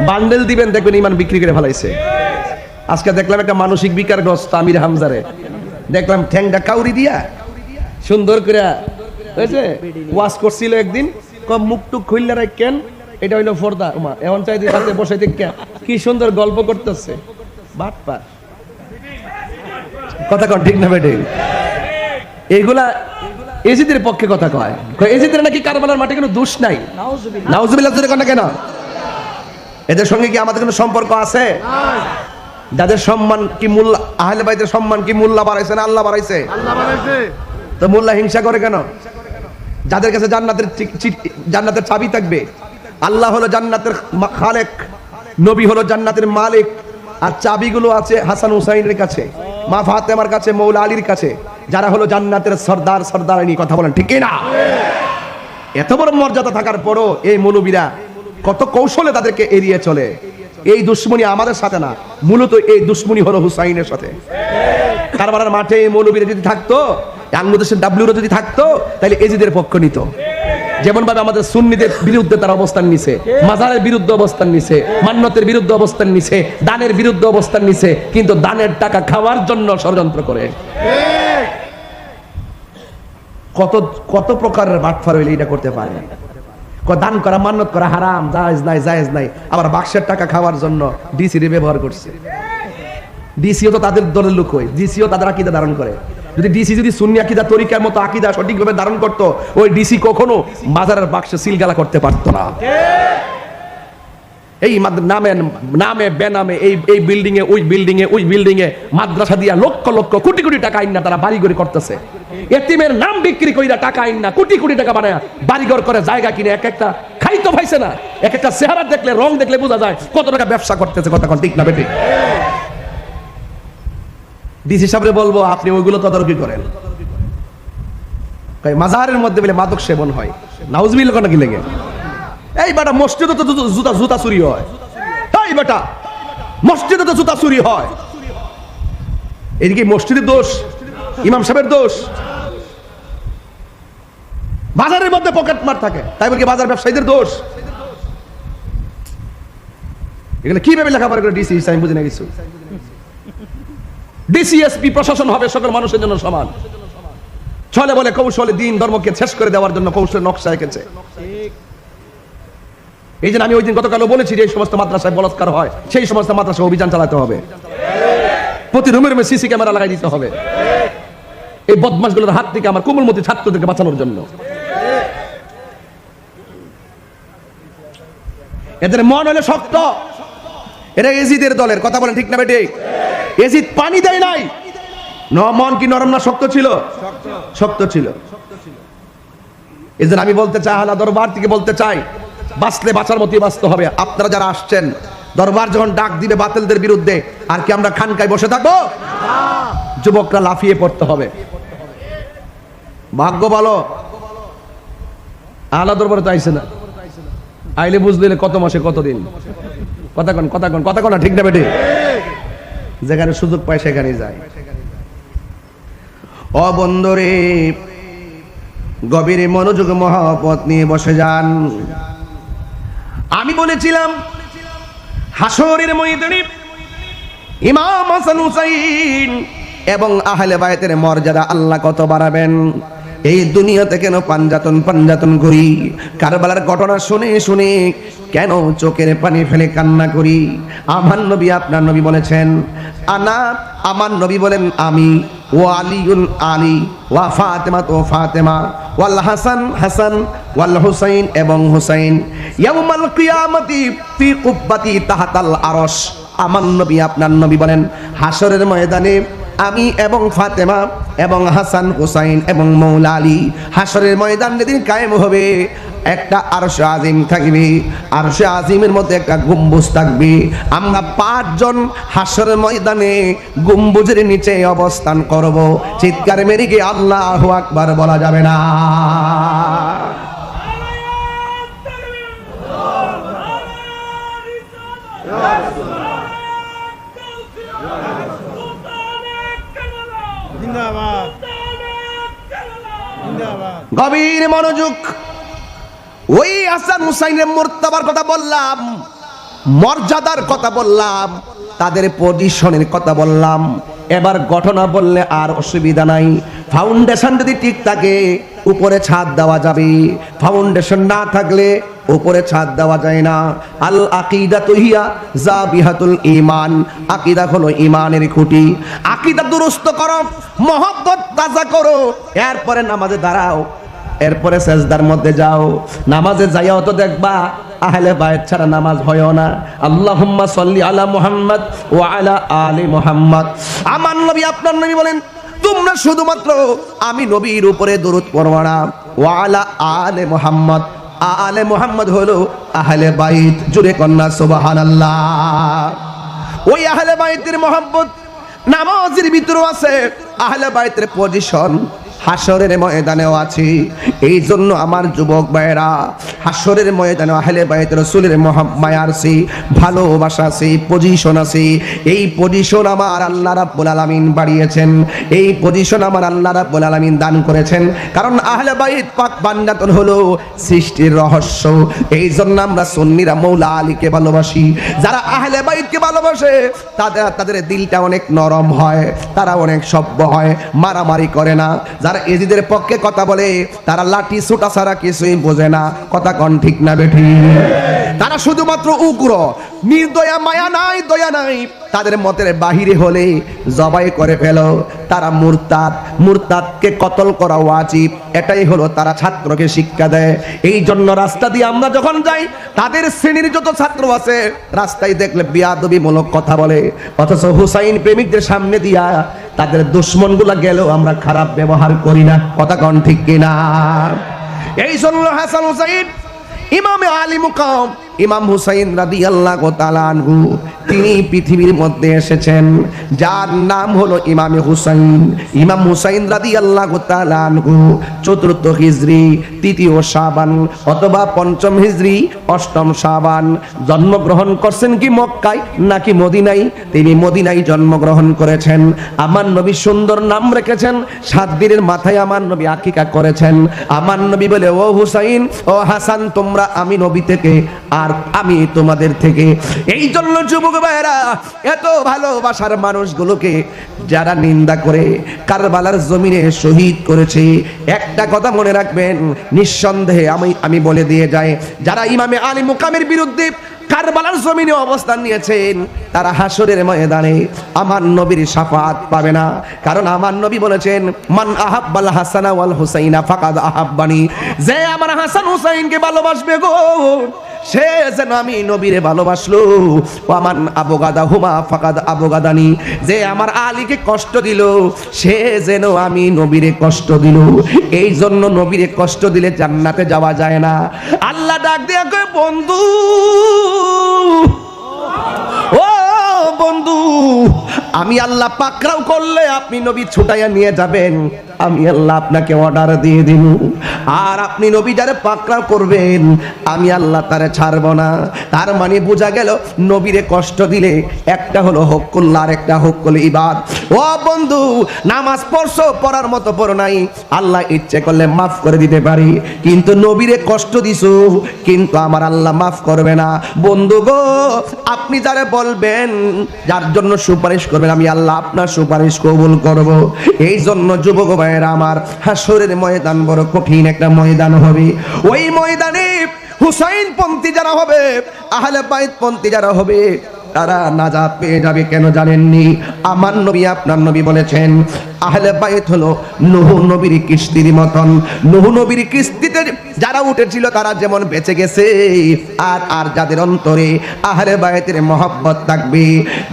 বান্ডেল দিবেন দেখবেন ইমান বিক্রি করে ফেলাইছে। আজকে দেখলাম একটা মানসিক বিকারগ্রস্ত আমির হামজারে, দেখলাম ঠ্যাংটা কাউরি দিয়া সুন্দর করে হয়েছে ওয়াশ করছিল একদিন, কম মুখ টুক খুললে রাখেন, এটা হইলো ফর্দা ওমা, এমন চাইতে সাথে বসে দেখেন কি সুন্দর গল্প করতেছে। বাটপার কথা কন ঠিক না বেটে? এইগুলা এজিদের পক্ষে কথা কয়, এজিদের নাকি কারবালার মাঠে কোনো দোষ নাই। নাউজুবিল্লাহ কেন? এদের সঙ্গে কি আমাদের কোনো সম্পর্ক আছে? যাদের সম্মান কি মোল্লা, আহলে বাইতের সম্মান কি মোল্লা বাড়াইছে না আল্লাহ বাড়াইছে? তো মোল্লা হিংসা করে কেন? যাদের কাছে জান্নাতের চাবি থাকবে, আল্লাহ হলো জান্নাতের খালেক, নবী হলো জান্নাতের মালিক, আর চাবিগুলো আছে হাসান হুসাইনের কাছে, মা ফাতেমার কাছে, মৌলা আলীর কাছে, যারা হলো জান্নাতের সর্দার সর্দারানী। কথা বলেন ঠিক না? এত বড় মর্যাদা থাকার পরও এই মৌলবীরা কত কৌশলে তাদেরকে এড়িয়ে চলে। এই দুশ্মনী আমাদের সাথে না, মূলত এই দুশ্মনী হলো হুসাইনের সাথে। কারবালার মাঠে এই মৌলবীরা যদি থাকতো, বাংলাদেশের ডাব্লিউরা যদি থাকতো, তাহলে এজিদের পক্ষ নিত। যেমন ভাবে আমাদের সুন্নিদের বিরুদ্ধে তারা অবস্থান নিছে, মাজারের বিরুদ্ধে অবস্থান নিছে, মান্নতের বিরুদ্ধে অবস্থান নিছে, দানের বিরুদ্ধে অবস্থান নিছে, কিন্তু দানের টাকা খাওয়ার জন্য ষড়যন্ত্র করে। কত কত প্রকারের বাটফার হইলে এটা করতে পারে। দান করা, মান্নত করা হারাম, জায়েজ নাই, জায়েজ নাই, আবার বাক্সের টাকা খাওয়ার জন্য ডিসি রে ব্যবহার করছে। ডিসিও তো তাদের দলের লোক হয়, ডিসিও তাদের আকীদা ধারণ করে। যদি ডিসি যদি সুন্নি আকীদা তরিকার মতো আকীদা সঠিকভাবে ধারণ করত, ওই ডিসি কখনো মাজারের বাক্সে সিলগালা করতে পারতো না। এই নামে নামে বেনামে এই বিল্ডিং এ ওই বিল্ডিং এ ওই বিল্ডিং এ মাদ্রাসা দিয়া লক্ষ লক্ষ কোটি কোটি টাকা আইন না তারা বাড়িঘর করতেছে। এতিমের নাম বিক্রি কইরা টাকা আইন না কোটি কোটি টাকা বানায় বাড়িঘর করে, জায়গা কিনে এক একটা খাইতো পাইছে না, এক একটা চেহারা দেখলে, রং দেখলে বোঝা যায় কত টাকা ব্যবসা করতেছে। কথা কোন ঠিক না বেটি? ডিসি সাহেবরে বলবো আপনি ওইগুলো তদারকি করেন। মাজারের মধ্যে বলে মাদক সেবন হয়, নাউজুবিল্লাহ কোন কি লেগে? এই বেটা মসজিদে তো জুতা চুরি হয়, এই বেটা মসজিদে তো জুতা চুরি হয়। এদিকে মসজিদের দোষ, ইমাম সাহেবের দোষ। বাজারের মধ্যে পকেট মার থাকে, তাই বলে কি বাজার ব্যবসায়ীদের দোষ? এগুলো কিভাবে লেখাপড়া করে ডিসি আমি বুঝি না কিছু। ডিসিএসপি প্রশাসন হবে সকল মানুষের জন্য সমান, ছলে বলে কৌশলে দিন ধর্মকে শেষ করে দেওয়ার জন্য কৌশল নকশা এঁকেছে। এই জন্য আমি ওই দিন গতকালও বলেছি যে এই সমস্ত মাদ্রাসায় বলাৎকার হয়, সেই সমস্ত মাদ্রাসায় অভিযান চালাতে হবে, প্রতি রুমের রুমে সিসি ক্যামেরা লাগাই দিতে হবে, এই বদমাশগুলোর হাত থেকে আমার কোমলমতি ছাত্রদেরকে বাঁচানোর জন্য। এদের মন হলে শক্ত, এরা এজিদের দলের। কথা বলেন ঠিক না বেটি? এজিদ পানি দেয় নাই, মন কি নরম না শক্ত ছিল? শক্ত ছিল। এই জন্য আমি বলতে চাই, আলা দরবার থেকে বলতে চাই, বাঁচলে বাঁচার মতোই বাঁচতে হবে। আপনারা যারা আসছেন, দরবার যখন ডাক দিবে বাতিলদের বিরুদ্ধে, আর কি আমরা খানকায় বসে থাকবো? যুবকরা লাফিয়ে পড়তে হবে। ভাগ্য ভালো আলা দরবারে তো আইছে না, আইলে বুঝলে কত মাসে কতদিন। কথা কন, কথা কন, কথা কন না ঠিক না বেটি? যেখানে সুযোগ পায় সেখানে যায়। ও বন্ধুরে, গভীর মনোযোগ মহব্বত নিয়ে বসে যান। আমি বলেছিলাম হাসরের ময়দানে ইমাম হাসান হুসাইন এবং আহলে বাইতের মর্যাদা আল্লাহ কত বাড়াবেন। এই দুনিয়াতে কেন পাঞ্জাতন করি, কারবালার ঘটনা শুনে শুনে কেন চোখের পানি ফেলে কান্না করি? আমার নবী, আপনার নবী বলেছেন আনা, আমার নবী বলেন আমি, ও আলিউন আলী, ওয়া ফাতেমা তো ফাতেমা, ওয়াল হাসান হাসান, ওয়াল হুসাইন এবং হুসাইন, ইয়াউমাল কিয়ামতি ফি কুব্বাতি তাহাতাল আরশ। আমার নবী, আপনার নবী বলেন হাসরের ময়দানে আমি এবং ফাতেমা এবং হাসান হুসাইন এবং মৌলা আলী, হাসরের ময়দান যেদিন কায়েম হবে, একটা আরশে আজিম থাকবে, আরশে আজিমের মধ্যে একটা গম্বুজ থাকবে। আমরা 5 জন হাসরের ময়দানে গম্বুজের নিচে অবস্থান করব। চিৎকার মেরে কি আল্লাহু আকবার বলা যাবে না? গভীর মনোযোগ। ওই হাসান হুসাইনের মর্তবার কথা বললাম, মর্যাদার কথা বললাম, তাদের পজিশনের কথা বললাম। এবার ঘটনা বললে আর অসুবিধা নাই। ফাউন্ডেশন যদি ঠিক থাকে উপরে ছাদ দেওয়া যাবে, ফাউন্ডেশন না থাকলে উপরে ছাদ দেওয়া যায় না। আল আকিদাতু হিয়া জাবিহাতুল ঈমান, আকীদা হলো ঈমানের খুঁটি। আকীদা দুরুস্ত করো, মহব্বত তাজা করো, এরপরে নামাজে দাঁড়াও, এরপরে সেজদার মধ্যে যাও। নামাজে যাইও তো দেখবা আহলে বাইত ছাড়া নামাজ হয় না। আল্লাহুম্মা সাল্লি আলা মুহাম্মদ ওয়া আলা আলি মুহাম্মদ। আমার নবী আপনার নবী বলেন তোমরা শুধুমাত্র আমি নবীর উপরে দরুদ পড়বা না, ওয়া আলা আলি মুহাম্মদ। আলে মুহাম্মদ হলো আহলে বাইত। জুরে কন্যা সুবহানাল্লাহ। ওই আহলে বাইতের মহব্বত নামাজের ভিতরে আছে, আহলে বাইতের পজিশন হাসরের ময়দানেও আছে। এই জন্য আমার যুবক ভাইয়েরা, হাসরের ময়দানে আহলে বাইত রাসূলের মায়া আছে, ভালোবাসা আছে, পজিশন আছে। এই পজিশন আমার আল্লাহ রাব্বুল আলামিন বাড়িয়েছেন, এই পজিশন আমার আল্লাহ রাব্বুল আলামিন দান করেছেন। কারণ আহলে বাইত পাক বান্দাতন হলো সৃষ্টির রহস্য। এই জন্য আমরা সুন্নিরা মৌলা আলীকে ভালোবাসি। যারা আহলে বাইতকে ভালোবাসে তাদের দিলটা অনেক নরম হয়, তারা অনেক সভ্য হয়, মারামারি করে না। যারা এজিদের পক্ষে কথা বলে তারা লাঠি ছুটা ছাড়া কিছুই বোঝে না। কথা কোন ঠিক না বেঠি? তারা শুধুমাত্র উগ্র, নির্দয়া, মায়া নাই, দয়া নাই। তাদের মতের বাহিরে হলে জবাই করে ফেলো। তারা মুরতাদ, মুরতাদকে কতল করা ওয়াজিব, এটাই হলো তারা ছাত্রকে শিক্ষা দেয়। এই জন্য রাস্তা দিয়ে আমরা যখন যাই তাদের শ্রেণীর যত ছাত্র আছে রাস্তায় দেখলে বিয়াদবিমূলক কথা বলে, অথচ হুসাইন প্রেমিকদের সামনে দিয়া তাদের দুশ্মনগুলা গেলেও আমরা খারাপ ব্যবহার করি না। কথা কোন ঠিক কিনা? এই জন্য হাসান হুসাইন ইমামে আলী মুকাম ইমাম হুসাইন রাদিয়াল্লাহু তাআলা আনহু তিনি পৃথিবীর মধ্যে এসেছেন যার নাম হলো ইমামে হুসাইন। ইমাম হুসাইন রাদিয়াল্লাহু তাআলা আনহু ৪র্থ হিজরি ৩য় শাবান অথবা ৫ম হিজরি ৮ম শাবান জন্মগ্রহণ করছেন কি মক্কায় নাকি মদিনায়? তিনি মদিনায় জন্মগ্রহণ করেছেন। আমার নবী সুন্দর নাম রেখেছেন, ৭ দিনের মাথায় আমার নবী আকিকা করেছেন। আমার নবী বলে ও হুসাইন ও হাসান তোমরা আমি নবী থেকে আর আমি তোমাদের থেকে। এই জন্য যুবক ভাইরা এত ভালোবাসার মানুষগুলোকে যারা নিন্দা করে কারবালার জমিনে শহীদ করেছে, একটা কথা মনে রাখবেন, নিঃসন্দেহে আমি বলে দিয়ে যাই, যারা ইমামে আলী মুকামের বিরুদ্ধে কারবালার জমিনে অবস্থান নিয়েছেন তারা হাসরের ময়দানে আমার নবীর শাফাত পাবে না। কারণ আমার নবী বলেছেন মান আহাব্বাল হাসানা ওয়াল হুসাইনা ফাকাদ আহাব্বানি, যে আমার হাসান হুসাইনকে ভালোবাসবে গো সে যেন আমি নবীরে ভালোবাসলো। ওয়ামান আবগাদা হুমা ফাকাদ আবগাদানি, যে আমার আলীকে কষ্ট দিল সে যেন আমি নবীরে কষ্ট দিল। এই জন্য নবীরে কষ্ট দিলে জান্নাতে যাওয়া যায় না। আল্লাহ ডাক দিয়া কয় বন্ধু, ও বন্ধু, আমি আল্লাহ পাকড়াও করলে আপনি নবী ছুটাইয়া নিয়ে যাবেন, আমি আল্লাহ আপনাকে অর্ডার দিয়ে দিব। আর আপনি নবী যারে পাকড়াও করবেন আমি আল্লাহ তারে ছাড়ব না। তার মানে বোঝা গেল নবীরে কষ্ট দিলে একটা হলো হকুল্লাহ আর একটা হকুল ইবাদ। ও বন্ধু, নামাজ পড়ছো, পড়ার মতো পড়ো নাই, আল্লাহ ইচ্ছে করলে মাফ করে দিতে পারি, কিন্তু নবীরে কষ্ট দিছো কিন্তু আমার আল্লাহ মাফ করবে না। বন্ধু গো, আপনি যারে বলবেন, যার জন্য সুপারিশ করবেন, আমি আল্লাহ আপনার সুপারিশ কবুল করব। এই জন্য যুবক ভাইয়েরা আমার, হাসরের ময়দান বড় কঠিন একটা ময়দান হবে। ওই ময়দানে হুসাইন পন্থী যারা হবে, আহলে বাইত পন্থী যারা হবে তারা নাজাত পেয়ে যাবে। কেন জানেননি? আমার নবী আপনার নবী বলেছেন আহলে বাইত হলো নূহ নবীর কিস্তির মতন। নূহ নবীর কিস্তিতে যারা উঠেছিল তারা যেমন বেঁচে গেছে, আর যাদের অন্তরে আহলে বাইতের মহব্বত থাকবে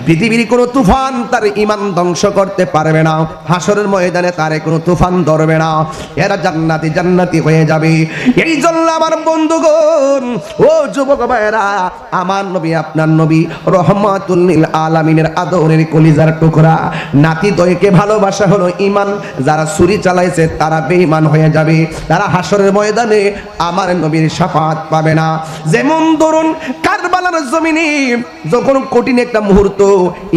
পৃথিবীর কোনো তুফান তার ঈমান ধ্বংস করতে পারবে না। হাসরের ময়দানে তারে কোনো তুফান ধরবে না, এরা জান্নাতি জান্নাতি হয়ে যাবে। এই জন্য আমার বন্ধুগণ, ও যুবক ভাইয়েরা, আমার নবী আপনার নবী রহমাতুল লিল আলামিনের আদরের কলিজার টুকরা নাতি দয়কে ভালোবাসা হলো ঈমান। যারা ছুরি চালাইছে তারা বেঈমান হয়ে যাবে, তারা হাসরের ময়দানে আমার নবীর শাফাত পাবে না। যেমন ধরুন কারবালার জমিনে যখন কঠিন একটা মুহূর্ত,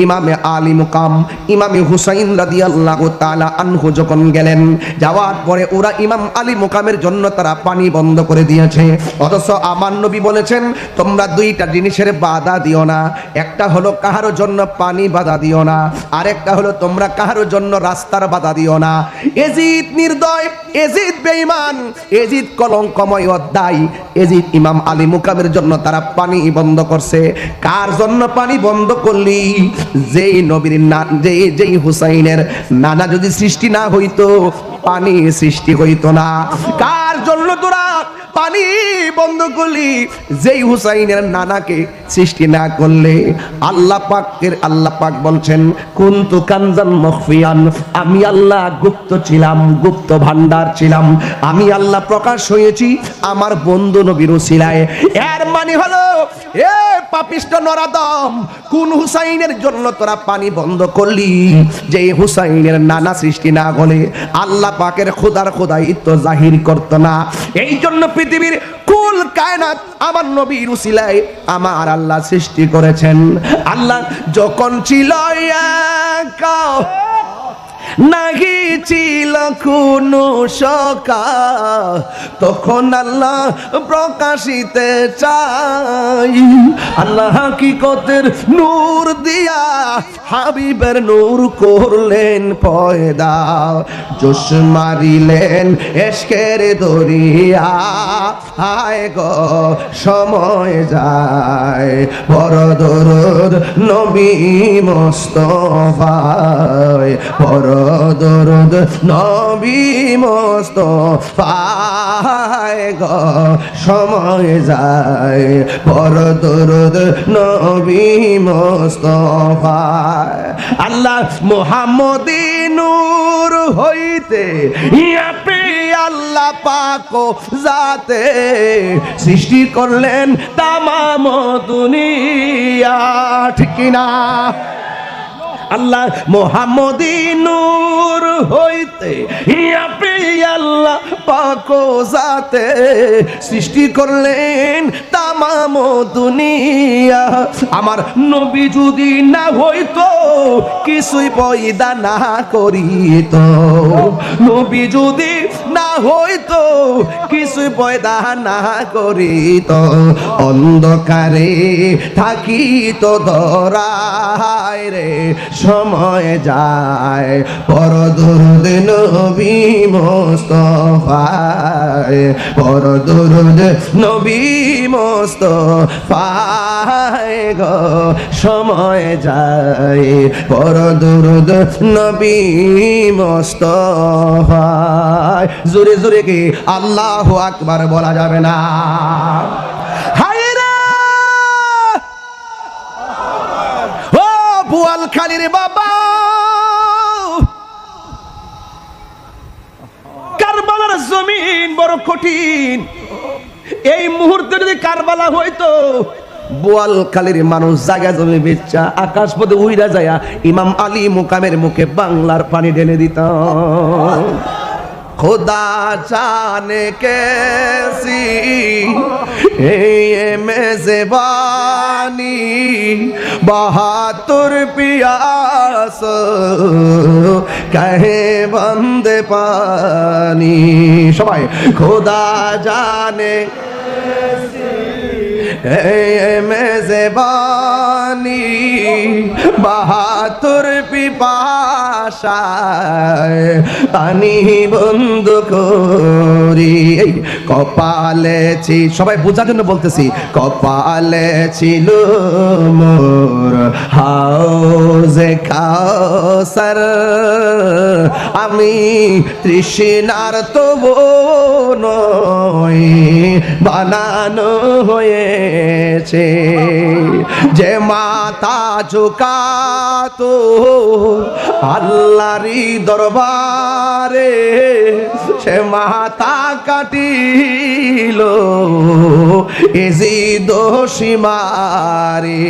ইমামে আলী মুকাম ইমামে হুসাইন রাদিয়াল্লাহু তাআলা আনহু যখন গেলেন, যাওয়ার পরে ওরা ইমাম আলী মুকামের জন্য তারা পানি বন্ধ করে দিয়েছে। অথচ আমার নবী বলেছেন তোমরা দুইটা জিনিসের বাধা দিও না, একটা হলো কাহার জন্য পানি বাধা দিও না, আরেকটা হলো তোমরা কাহার জন্য রাস্তার বাধা দিও না। এজিদ নির্দয়, এজিদ বেঈমান, এজিদ কলঙ্কময় অধ্যায়, এজিদ ইমাম আলী মুকামের জন্য তারা পানি বন্ধ করছে। কার জন্য পানি বন্ধ করলি? যেই নবীর যেই হুসাইনের নানা যদি সৃষ্টি না হইতো পানি সৃষ্টি হইতো না। কার জন্য তোরা পানি বন্ধ করলি? যেই হুসাইনের নানাকে সৃষ্টি না করলে। আল্লাহ পাক বলছেন কুনতু কানজান মখফিয়ান, আমি আল্লাহ গুপ্ত ছিলাম, গুপ্ত ভান্ডার ছিলাম, আমি আল্লাহ প্রকাশ হয়েছি আমার বন্ধু নবীর উসিলায়। এর মানে হলো এ পাপিষ্ট নরাদম, কোন হুসাইনের জন্য তোরা পানি বন্ধ করলি? যে হুসাইনের নানা সৃষ্টি না হলে আল্লাহ পাকের খোদায়িত্ব জাহির করত না। এই জন্য পৃথিবীর কুল কায়নাত আমার নবীর উসিলায় আমার আল্লাহ সৃষ্টি করেছেন। আল্লাহ যখন ছিল একা, নাহি ছিল কোনো সকা, তখন আল্লাহ প্রকাশিতে চাই। আল্লাহ হাকিকতের নূর দিয়া হাবিবের নূর করলেন পয়দা, জোশ মারিলেন এশকের দরিয়া। হায় গো সময় যায়, বড় দরদ নবী মুস্তাফায়, বড় দরদ নবী মুস্তাফায় গো সময় যায়, বড় দরদ নবী মুস্তাফায়। আল্লাহ মুহাম্মদী নূর হইতে ইয়াপি আল্লাহ পাক জাতে সৃষ্টি করলেন তামাম দুনিয়া। ঠিক কিনা? আল্লাহ মুহাম্মদী নূর হইতে ইয়াপি আল্লাহ পাক জাতে সৃষ্টি করলেন তামাম দুনিয়া। আমার নবী যদি না হইতো কিছুই পয়দা না করিত, নবী যদি না হইতো কিছুই পয়দা না করিত, অন্ধকারে থাকিত ধরায় রে সময় যায়, বড় দরদ নবী মুস্তাফায়, বড় দরদ নবী মুস্তাফায় গো সময় যায়, বড় দরদ নবী মুস্তাফায়। জোরে জোরে কি আল্লাহু আকবার বলা যাবে না? বোয়ালখালীর বাবা, কারবালার জমিন বড় কঠিন। এই মুহূর্তে যদি কারবালা হইতো, বোয়ালখালীর মানুষ জায়গা জমি বেচা আকাশ পথে উইরা যায় ইমাম আলী মুকামের মুখে বাংলার পানি ঢেলে দিত। खुदा जाने कैसी मेज़बानी, बहादुर पियास कहे बंदे पानी। सबाई खुदा जाने मेज़बानी, बहादुर পিপাসায় পানি বন্ধ করি। কপালে সবাই বোঝার জন্য বলতেছি, কপালে ছিল মোর হাউজে কাউসার, আমি তৃষ্ণার তো নয় বানানো হয়েছে। যে মাথা ঝুকাতো আল্লাহরই দরবারে সে মাথা কাটিল এজিদ সীমারে।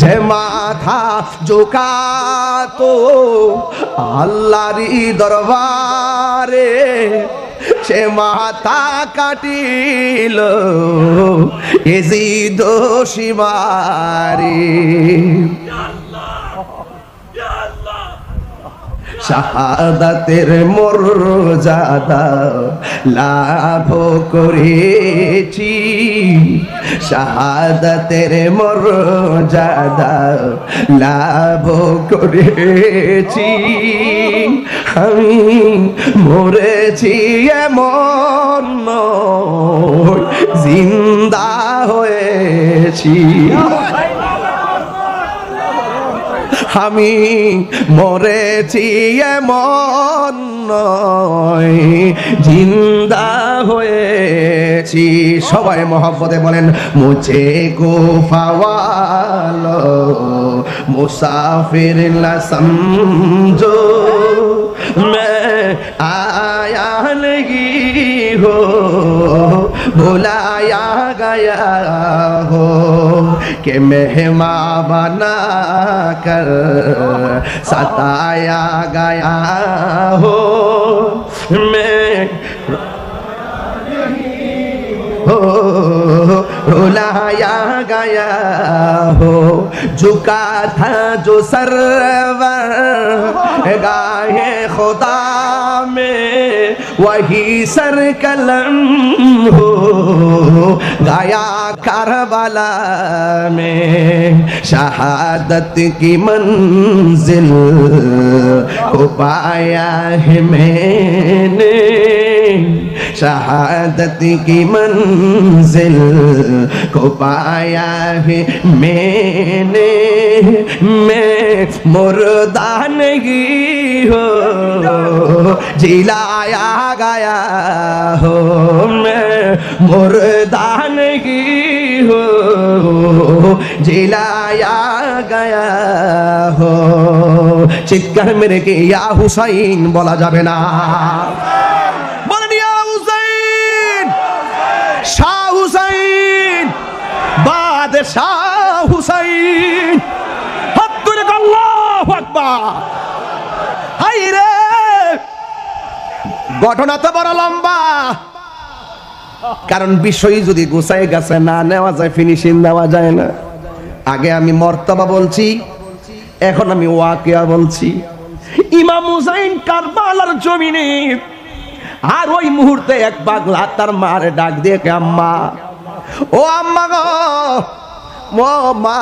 যে মাথা ঝুকাতো আল্লাহরই দরবারে সে মাথা কাটিল এজিদ সীমারে। শাহাদাতের মর্যাদা লাভ করেছি, শাহাদাতের মর্যাদা লাভ করেছি। আমি মরেছি এমন নয়, জিন্দা হয়েছি। আমি মরেছি এমন নয়, জিন্দা হয়েছি। সবাই মহব্বতে বলেন মুঝে কো ফাওয়ালো মুসাফির না সমঝো मैं आया नहीं हो बुलाया गया हो कि मेहमान बना कर सताया गया हो। मैं हो रुलाया गया हो, झुका था जो सरवर गाहे खुदा में वही सर कलम हो गाया करबला में। शहादत की मंजिल को पाया है मैंने, शहादत की मंजिल को पाया है मैंने। मैं मुर्दा नहीं हो जिलाया गया हो, मैं मुर्दा नहीं हो जिलाया गया हो। চিৎকার মেরে কি ইয়া হুসাইন বলা যাবে না? শাহ হুসাইন, বাদশাহ হুসাইন, আল্লাহু আকবার। হাই রে, ঘটনা তো বড় লম্বা, কারণ বিষয় যদি গোছায় গাছে না নেওয়া যায় ফিনিশিং দেওয়া যায় না। আগে আমি মর্তবা বলছি, এখন আমি ওয়াকিয়া বলছি। ইমাম হুসাইন কারবালার জমিনে, আর ওই মুহূর্তে এক পাগলা তার মারে ডাক দিয়ে আম্মা, ও আম্মা গো, ও মা,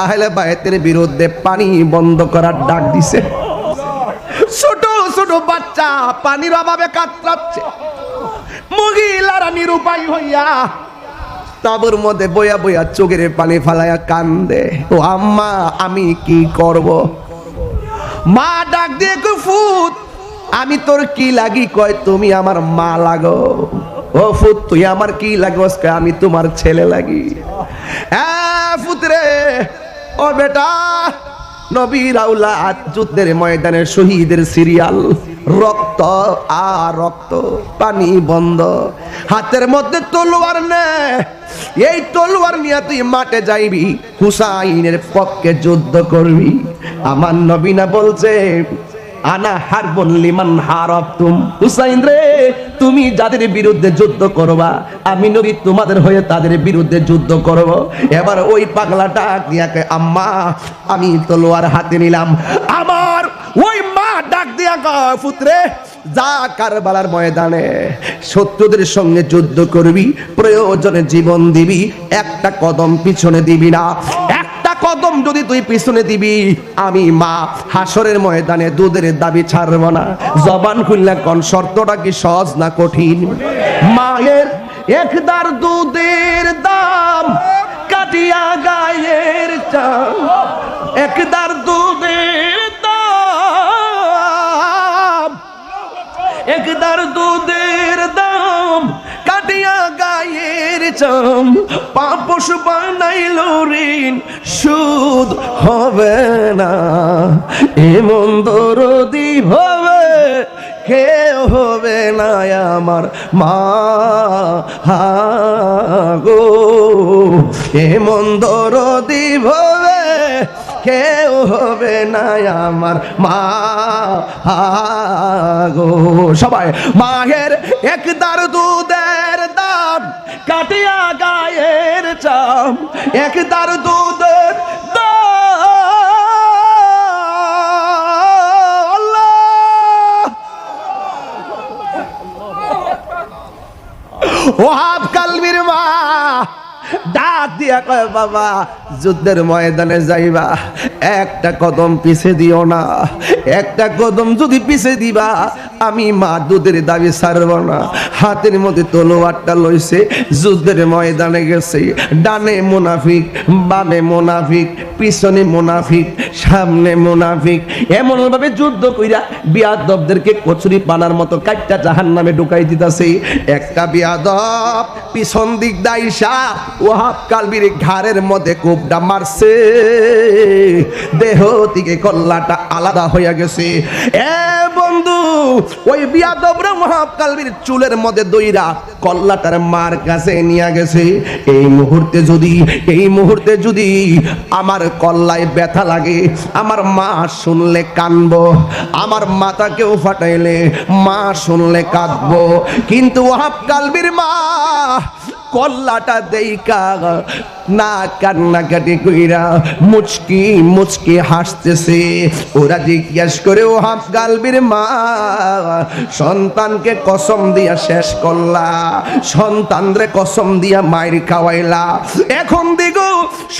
আহলে বাইতের বিরুদ্ধে পানি বন্ধ করার ডাক দিছে। ছোট ছোট বাচ্চা পানির অভাবে কাতরাচ্ছে, মহিলারা নিরুপায় হইয়া তাবুর মধ্যে বইয়া বইয়া চোখের পানি ফালাইয়া কান্দে। ও আম্মা, আমি কি করব? মা ডাক দিয়ে ফুত, আমি তোর কি লাগি? কয় তুমি আমার মা লাগো। ও ফুত, তুই আমার কি লাগোস? কয় আমি তোমার ছেলে লাগি। ফুতরে, ও বেটা, নবীর আওলাদ, যুদ্ধের ময়দানে শহীদের সিরিয়াল, রক্ত আর রক্ত, পানি বন্ধ, হাতের মধ্যে তলোয়ার নে, এই তলোয়ার নিয়ে তুই মাঠে যাইবি, হুসাইনের পক্ষে যুদ্ধ করবি। আমার নবী না বলছে আনা হারবুন লিমান হারাবতুম, হুসাইন রে, তুমি যাদের বিরুদ্ধে যুদ্ধ করবা, আমি নবী তোমাদের হয়ে তাদের বিরুদ্ধে যুদ্ধ করব। এবার ওই পাগলাটা দিয়াকে আম্মা, আমি তলোয়ার হাতে নিলাম। আমার ওই মা ডাক দিয়া কয়, পুত্রে যা কারবালার ময়দানে শত্রুদের সঙ্গে যুদ্ধ করবি, প্রয়োজনে জীবন দিবি, একটা কদম পিছনে দিবি না। একটা কদম যদি তুই পিছনে দিবি, আমি মা হাসরের ময়দানে দুধের দাবি ছাড়ব না। জবান খুললে কোন শর্তটা কি সহজ না কঠিন? মায়ের একদার দুধের দাম কাটিয়া গায়ের চাল, একদার দুধের দাম, একদার দুধের দাম চাম, পাপস বানাইল ঋণ সুদ হবে না। এমন দরদি হবে কেউ হবে না আমার মা গো, এমন দরদি হবে কেউ হবে না আমার মা গো। সবাই মায়ের একদার দুধের দাম কাটিয়া গায়ের চাম, একদার দুধের ওয়াহাব কালবির মা ডাক দিয়া কয়, বাবা যুদ্ধের ময়দানে যাইবা, একটা কদম পিছে দিও না, একটা কদম যদি পিছে দিবা আমি মা দুধের দাবি ছাড়ব না। হাতের মধ্যে তলোয়ারটা লইছে, যুদ্ধের ময়দানে গেছে। ডানে মুনাফিক, বামে মুনাফিক, পিছনে মুনাফিক, সামনে মুনাফিক, এমন ভাবে যুদ্ধ কইরা বিয়াদবদেরকে কচুরি পানার মতো কাটটা জাহান্নামে ঢুকাই দিতাছে। একটা বিয়াদব পিছন দিক দাইসা ওয়াহাব কালবির ঘাড়ের মধ্যে কোপটা মারছে, দেহ থেকে কল্লাটা আলাদা হইয়া গেছে। এ বন্ধু, ওই বিয়াদবরা ওয়াহাব কালবির চুলের মধ্যে দইরা কল্লাটার মার কাছে নিয়ে গেছে। এই মুহূর্তে যদি আমার কল্লায় ব্যথা লাগে, আমার মা শুনলে কানবো, আমার মাথাকেও ফাটাইলে মা শুনলে কাঁদবো, কিন্তু ওয়াহাব কালবির মা কল্লাটা দেইকা না কান্নাকাটি কইরা মুচকি মুচকি হাসতেছে। ওরা জিজ্ঞেস করে, ওয়াহাব কালবির মা সন্তানকে কসম দিয়া শেষ করলা, সন্তানরে কসম দিয়া মায়ের খাওয়াইলা, এখন দিগো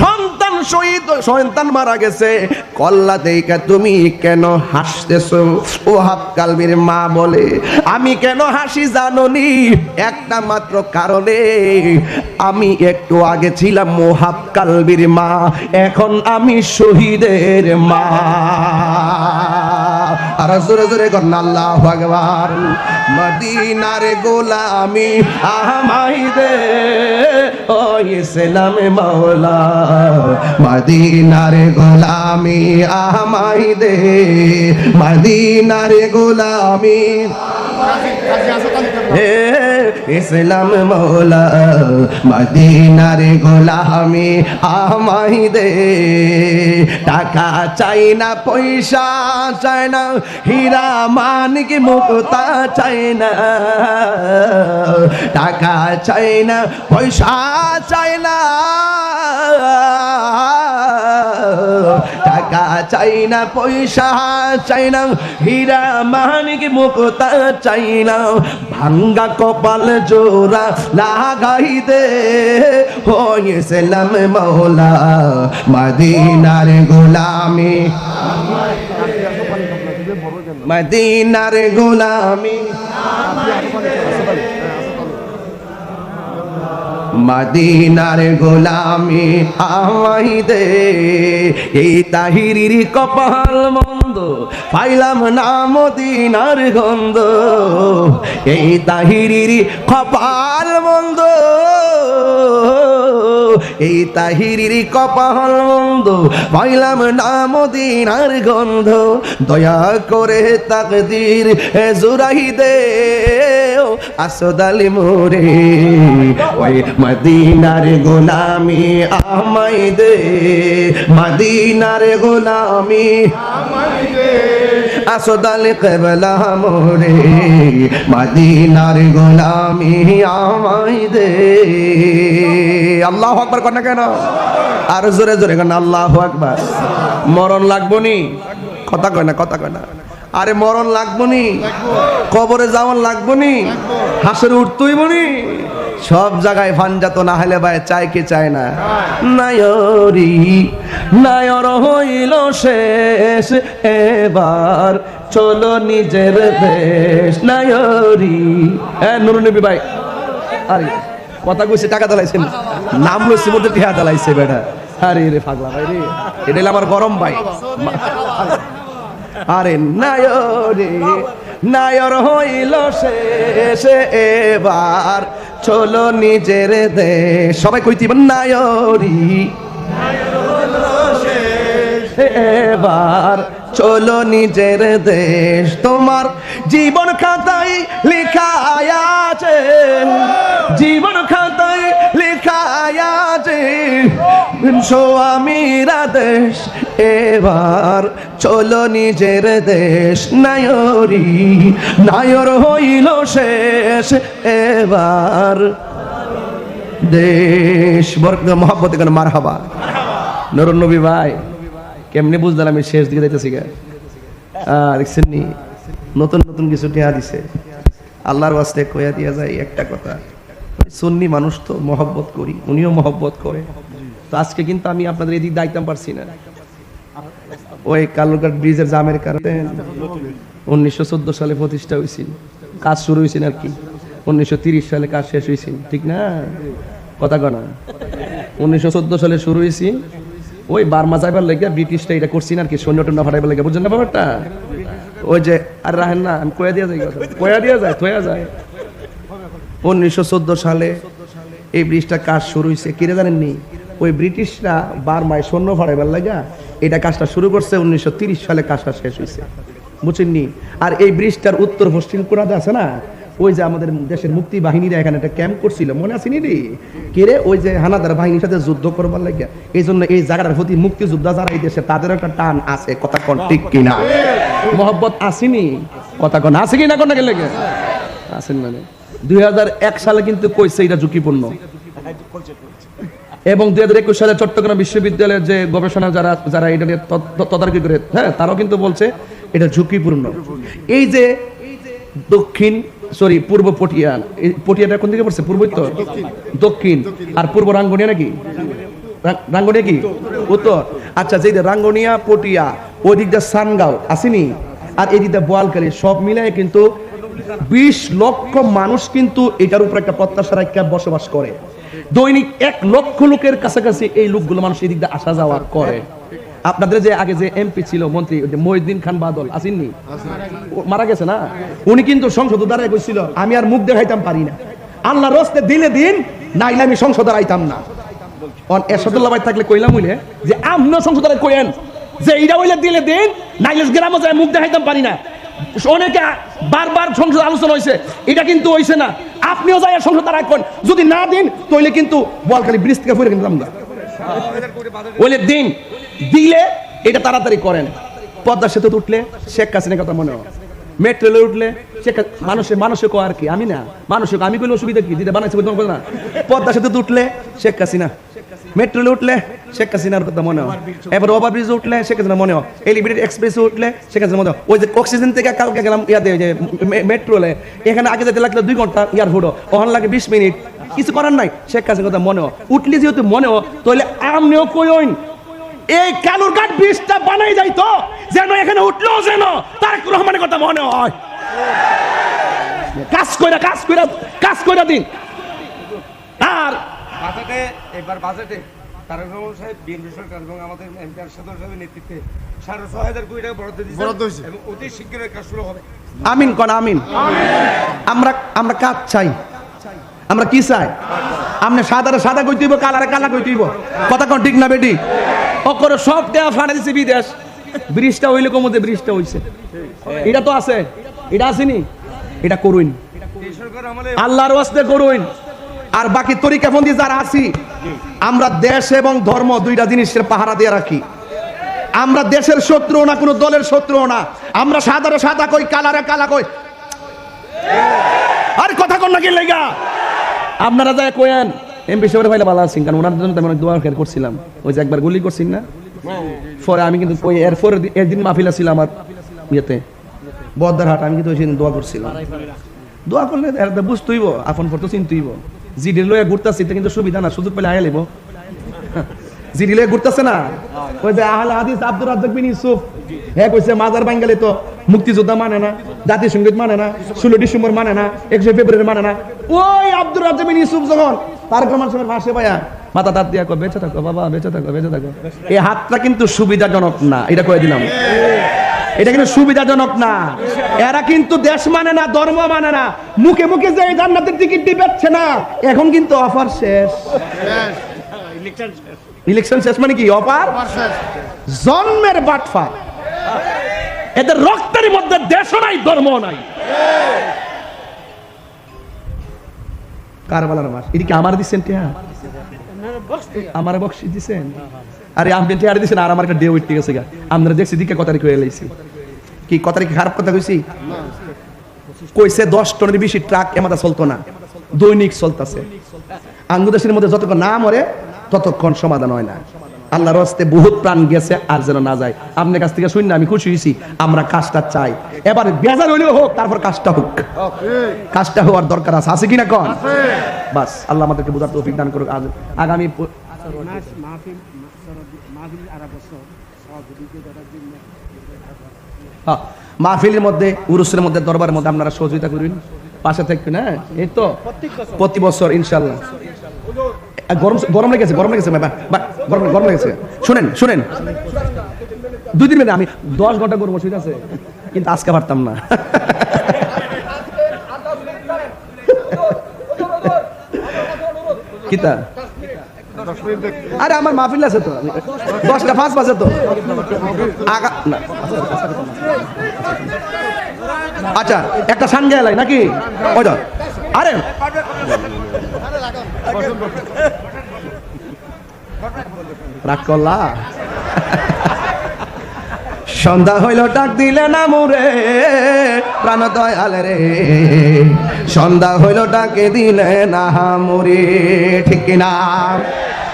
সন্তান শহীদ, সন্তান মারা গেছে, কল্লা দেইকা তুমি কেন হাসতেছো? ওয়াহাব কালবির মা বলে, আমি কেন হাসি জানোনি? একটা মাত্র কারণে, আমি একটু আগে ছিলাম ওয়াহাব কালবির মা, এখন আমি শহীদের মা। আর জোরে জোরে করেন আল্লাহু আকবার। মদিনার গোলামি আমায় দে ও ইসলামে মাওলা, মদিনার গোলামি আমায় দে, মদিনার গোলামি হে ইসলাম মৌলা, মদিনার গোলামি আমায় দে। টাকা চাই না, পয়সা চাই না, হীরা মানিক মুক্তা চাই না, টাকা চাই না, পয়সা চাই না, টাকা চাই না, পয়সা চাই না, হীরা মানিক মুক্তা চাই না, ভাঙ্গা কপাল জোড়া লাগাই দে ও ইসলাম মৌলা, মদিনার গোলামি, মদিনার গোলামি, মদিনার গোলামি আমায় দে। এই তাহিরির কপাল মন্দ, পাইলাম না মদিনার গন্ধ, এই তাহিরির কপাল মন্দ, এই তাহিরির কপাল মন্দ, পাইলাম না মদিনার গন্ধ, দয়া করে তাকদীর জুরাই দে আসদ আলী মোরে, ওই মদিনার গোলামি আমায় দে, মদিনার গোলামি আমায় দে, আসদ আলী কেবলা মোরে, মদিনার গোলামি আমায় দে। আল্লাহু আকবার কর না কেন? আর জোরে জোরে কর না আল্লাহু আকবার। মরণ লাগবো নি? কথা কয় না, কথা কয় না। আরে মরণ লাগবো নি? কবরে যাওয়ান লাগবো নি? হাসরে উঠতই বনি? সব জায়গায় ফানজাত না হলে ভাই চাই কে চায় না? নায়রি নায়র হইল শেষ, এবার চলো নিজের দেশ। নায়রি নুরু নবী ভাই, আরে কথা কইছে, টাকা দালাইছেন, নাম লইছে মধ্যে টিহা দালাইছে বেটা। আরে রে পাগলা ভাই রে, এটা আমার গরম ভাই। আরে নায়রে নায়র হইল শেষ, এবার চলো নিজের দেশ। সবাই কইতিবেন নায়রি এবার চলো নিজের দেশ। তোমার জীবন খাতায় লেখা আছে, জীবন খাতায় লেখা আছে স্বামীরা দেশ। এবার চলো নিজের দেশ। নায়রি নায়র হইল শেষ, এবার দেশ। মহব্বতে কেন মারহাবা। নুরুন নবী ভাই কেমনে বুঝলেন আমি শেষ দিকে যাইতেছি গা? দেখছেন নি নতুন নতুন কিছু টিয়া দিছে। আল্লাহর ওয়াস্তে কইয়া দিয়া যায় একটা কথা, সুন্নি মানুষ তো মহব্বত করি, উনিও মহব্বত করে। তো আজকে কিন্তু আমি আপনাদের এদিক দায়িত্ব পারছি না। ওই কালুরঘাট ব্রিজের জামের কারণে 1914 সালে প্রতিষ্ঠা হয়েছিল, কাজ শুরু হয়েছিল আর কি 1930 সালে কাজ শেষ হয়েছিল, ঠিক না? কথা কনা 1914 সালে শুরু হয়েছি। ওই বার্মা যাইবার লেগে ব্রিটিশটা এটা করছি না আর কি, সৈন্য টন্য ফাটাইবার লেগে, বুঝছেন না ব্যাপারটা? ওই যে আর রাহেন না, আমি কয়া দিয়া যাই, কয়া দিয়া যায়, থয়া যায়। 1914 সালে এই ব্রিজটা কাজ শুরু হয়েছে। কিরে জানেননি? ওই ব্রিটিশরা বার্মায় সৈন্য ফাটাইবার লাগা এটা কাজটা শুরু করছে, 1930 সালে কাজটা শেষ হয়েছে, বুঝছেননি? আর এই ব্রিজটার উত্তর পশ্চিম কোণাতে আছে না, ওই যে আমাদের দেশের মুক্তি বাহিনীরা এখানে একটা ক্যাম্প করছিল, মনে আছে নি রে? কে ওই যে হানাদার বাহিনীর সাথে যুদ্ধ করবার লাগে, এই জন্য এই জায়গাটার প্রতি মুক্তিযোদ্ধা যারা এই দেশে তাদের একটা টান আছে। কথা কোন ঠিক কিনা? মহব্বত আসেনি? কথা কোন আছে কিনা? কোন লেগে আসেন মানে 2001 সালে কিন্তু কইছে এটা ঝুঁকিপূর্ণ, এবং 2021 সালে চট্টগ্রাম বিশ্ববিদ্যালয়ের যে গবেষণা যারা এটা নিয়ে তদারকি করে, হ্যাঁ, তারাও কিন্তু বলছে এটা ঝুঁকিপূর্ণ। এই যে পূর্ব পটিয়া, পটিয়াটা কোন দিকে পড়ছে? পূর্ব উত্তর দক্ষিণ, আর পূর্ব রাঙ্গুনিয়া নাকি? রাঙ্গুনিয়া কি উত্তর? আচ্ছা, যে রাঙ্গুনিয়া পটিয়া ওই দিকটা সানগাঁও আসেনি, আর এই দিকটা বোয়ালখালী, সব মিলায় কিন্তু 20 লক্ষ মানুষ কিন্তু এটার উপর একটা প্রত্যাশা রাখা বসবাস করে। দৈনিক 1 লক্ষ লোকের কাছাকাছি এই লোকগুলো মানুষ এই দিকটা আসা যাওয়া করে। আপনাদের যে আগে যে এমপি ছিল, মন্ত্রী মহিউদ্দিন খান বাদল আসেননি? মারা গেছে না? উনি কিন্তু সংসদ দ্বারাই কইছিল আমি আর মুখ দেখাইতাম পারি না, আল্লাহর রাস্তে দিলে দিন, নাইলে আমি সংসদ আইতাম না। এরশাদুল্লাহ ভাই থাকলে কইলাম হইলে যে আমনো সংসদ কইেন যে এইটা হইলে দিলে দিন, নাইলে গ্রামে যায় মুখ দেখাইতাম পারি না। অনেকে বারবার সংসদ আলোচনা হয়েছে, এটা কিন্তু হইছে না। আপনিও যাই সংসদ দ্বারা কোন, যদি না দিন তাহলে কিন্তু বোয়ালখালী ব্রিজ থেকে ফিরে কিন্তু আমরা বলে দিন দিলে এটা তাড়াতাড়ি করেন। পদ্মা সেতু উঠলে শেখ হাসিনার কথা মনে হয়, মেট্রো রেলে উঠলে মানুষে কো আর কি, আমি না মানুষে আমি কইলে অসুবিধা কি, যেটা বানাইছে না। পদ্মা সেতু উঠলে শেখ হাসিনা, মেট্রো রেলে উঠলে শেখ হাসিনার কথা মনে হয়, এবার ওভার ব্রিজ উঠলে শেখ হাসিনা মনে হয়, এলিভেটেড এক্সপ্রেস উঠলে শেখ হাসিনা মনে হয়। ওই যে অক্সিজেন থেকে কালকে গেলাম ইয়াতে যে মেট্রোলে, এখানে আগে যেতে লাগলো 2 ঘন্টা ইয়ার ভোটো, ওখানে লাগে 20 মিনিট, কিছু করার নাই। শেখ হাসিনার কথা মনে হয়, উঠলে যেহেতু মনে হয় তাহলে আমনিও কইন এই কালুরঘাট ব্রিজটা বানাই যাইতো, যেন এখানে উঠলেও যেন তারেক রহমানের কথা মনে হয়। কাজ কইরা দিন। আর বাজেটে এবার বাজেটে তারেক রহমান সাহেব, বিএনপি সরকার এবং আমাদের এমপি আরশাদ সাহেবের নেতৃত্বে 6,500 কোটি টাকা বরাদ্দ দিয়েছে এবং অতি শীঘ্রই কাজ শুরু হবে। আমিন কোন আমিন। আমরা কাজ চাই, আমরা কি চাই? আপনি সাদা কই দিব, কালারে কালা কই দিব, কথা কোন ঠিক না বেটি? ওকরে সব দেয়া ফাড়া দিছে বিদেশ। ব্রিজটা হইলে কমতে ব্রিজটা হইছে, এটা তো আছে, এটা আসেনি, এটা করুন আল্লাহর ওয়াস্তে করুন। আর বাকি তরিকাবন্দি যারা আছি, আমরা দেশ এবং ধর্ম দুইটা জিনিসের পাহারা দিয়ে রাখি। আমরা দেশের শত্রু না, কোনো দলের শত্রু না। আমরা সাদা কই, কালারে কালা কই। আর কথা কোন নাকি লেগা আপনারা যায় কয়েন এমপি সাহেবের ভাইলা ভালো আছেন, কারণ ওনার জন্য তেমন দোয়া করছিলাম। ওই যে একবার গুলি করছেন না, পরে আমি কিন্তু ওই এরপরে একদিন মাহফিলা ছিল আমার ইয়েতে বদ্দারহাট, আমি কিন্তু ওই সেদিন দোয়া করছিলাম। দোয়া করলে বুঝতেইব, আপন পর তো চিনতেইব। জিডি লয়ে ঘুরতেছি কিন্তু সুবিধা না, সুযোগ পেলে আয়া লিব। জিডি লয়ে ঘুরতেছে না, ওই যে আহলে হাদিস আব্দুর রাজ্জাক বিন ইউসুফ, হ্যাঁ কইছে মাজার বাঙ্গালি তো মুক্তিযোদ্ধা মানে না, জাতীয় সঙ্গীত মানে না, 16 ডিসেম্বর মানে না, 21 ফেব্রুয়ারি মানে না। ওই আব্দুর রাজ্জাক বিন ইউসুফ যখন তারেক রহমান সাহেবের পাশে পায়া মাথা তাত দিয়া কয় বেঁচে থাকো বাবা, বেঁচে থাকো, বেঁচে থাকো। এই হাতটা কিন্তু সুবিধাজনক না, এটা কয়ে দিলাম। এটা কিন্তু সুবিধাজনক না। এরা কিন্তু দেশ মানে না, ধর্ম মানে না, মুখে মুখে যে জান্নাতের টিকিট দিবেচ্ছে না, এখন কিন্তু অফার শেষ। ইলেকশন শেষ মানে কি? অফার জন্মের বাটফা। এদের রক্তের মধ্যে দেশও নাই, ধর্ম নাই। কারবালার মাস এটা কি আমার দিচ্ছেন? আমার বক্সি দিচ্ছেন? আরে আপনি টিয়ার দিচ্ছেন আর আমার একটা ডে উঠতে গেছে গা। আমরা দেখছি দিকে কত তারিখ হয়ে এলাইছি। কি কত তারিখ? খারাপ কথা কইছি? কইছে 10 টনের বেশি ট্রাক এমাদা চলতো না, দৈনিক চলতেছে। আঙ্গুদেশের মধ্যে যতক্ষণ না মরে ততক্ষণ সমাধান হয় না। আল্লাহর রাস্তায় বহুত প্রাণ গেছে, আর যেন না যায়। আপনার কাছ থেকে শুনি না আমি খুশি হয়েছি। আমরা কাজটা চাই, এবার বেজার হইলেও হোক, তারপর কাজটা হোক। কাজটা হওয়ার দরকার আছে কিনা কন? বাস আল্লাহ আমাদেরকে বোঝার তৌফিক দান করুক। আগামী মাহফিলের মধ্যে, উরুসের মধ্যে, দরবারের মধ্যে আপনারা সহযোগিতা করুন, পাশে থাকবেন। হ্যাঁ, এই তো প্রতি বছর ইনশাল্লাহ। গরম লেগেছে, গরম লেগেছে, গরম লেগেছে। শুনেন 2 দিন আমি 10 ঘন্টা করবো, ঠিক আছে, কিন্তু আজকে পারতাম না। কিতা? আরে আমার মাহফিল আছে তো, 10টা 5 বাজে তো। আচ্ছা, একটা সানগে এলাই নাকি? আরে রাগ করলা? সন্ধ্যা হইল ডাক দিলে না মুরে প্রাণ দয়াল রে, সন্ধ্যা হইল ডাকে দিলে না মুরে, ঠিক না?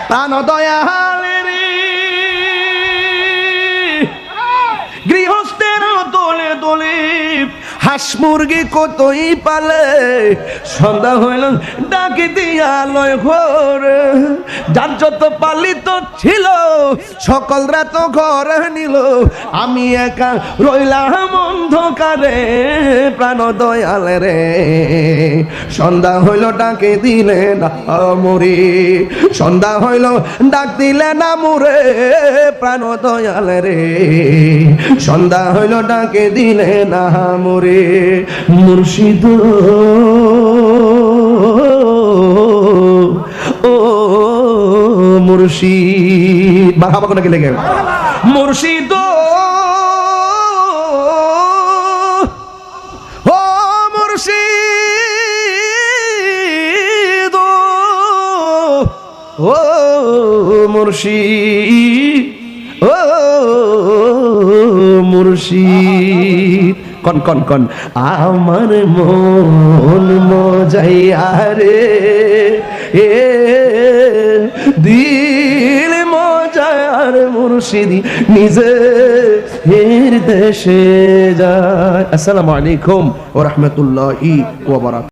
প্রাণ দয়াল রে, গৃহস্থের দোলে দোলে হাঁস মুরগি কতই পালে, সন্ধ্যা হইল ডাকি দিয়া লয় ঘর, যার যত পালিত ছিল সকল রাত ঘর নিল, আমি একা রইলাম অন্ধকারে, প্রাণ দয়াল রে, সন্ধ্যা হইল ডাকে দিলে না মুরে, সন্ধ্যা হইল ডাক দিলে না মুরে, প্রাণ দয়াল রে, সন্ধ্যা হইল ডাকে দিলে না মুরে, মুর্শিদ ও মুর্শিদ, বাবা কোন কে লেগে মুর্শিদ ও মুর্শিদ ও মুর্শিদ ও মুর্শিদ, কন কন কন আমার মন মজাইয়া রে, এ দিল মজার মুর্শিদি নিজে এর দেশে যায়। আসসালামু আলাইকুম ওয়া রাহমাতুল্লাহি ওয়া বারাকাতুহু।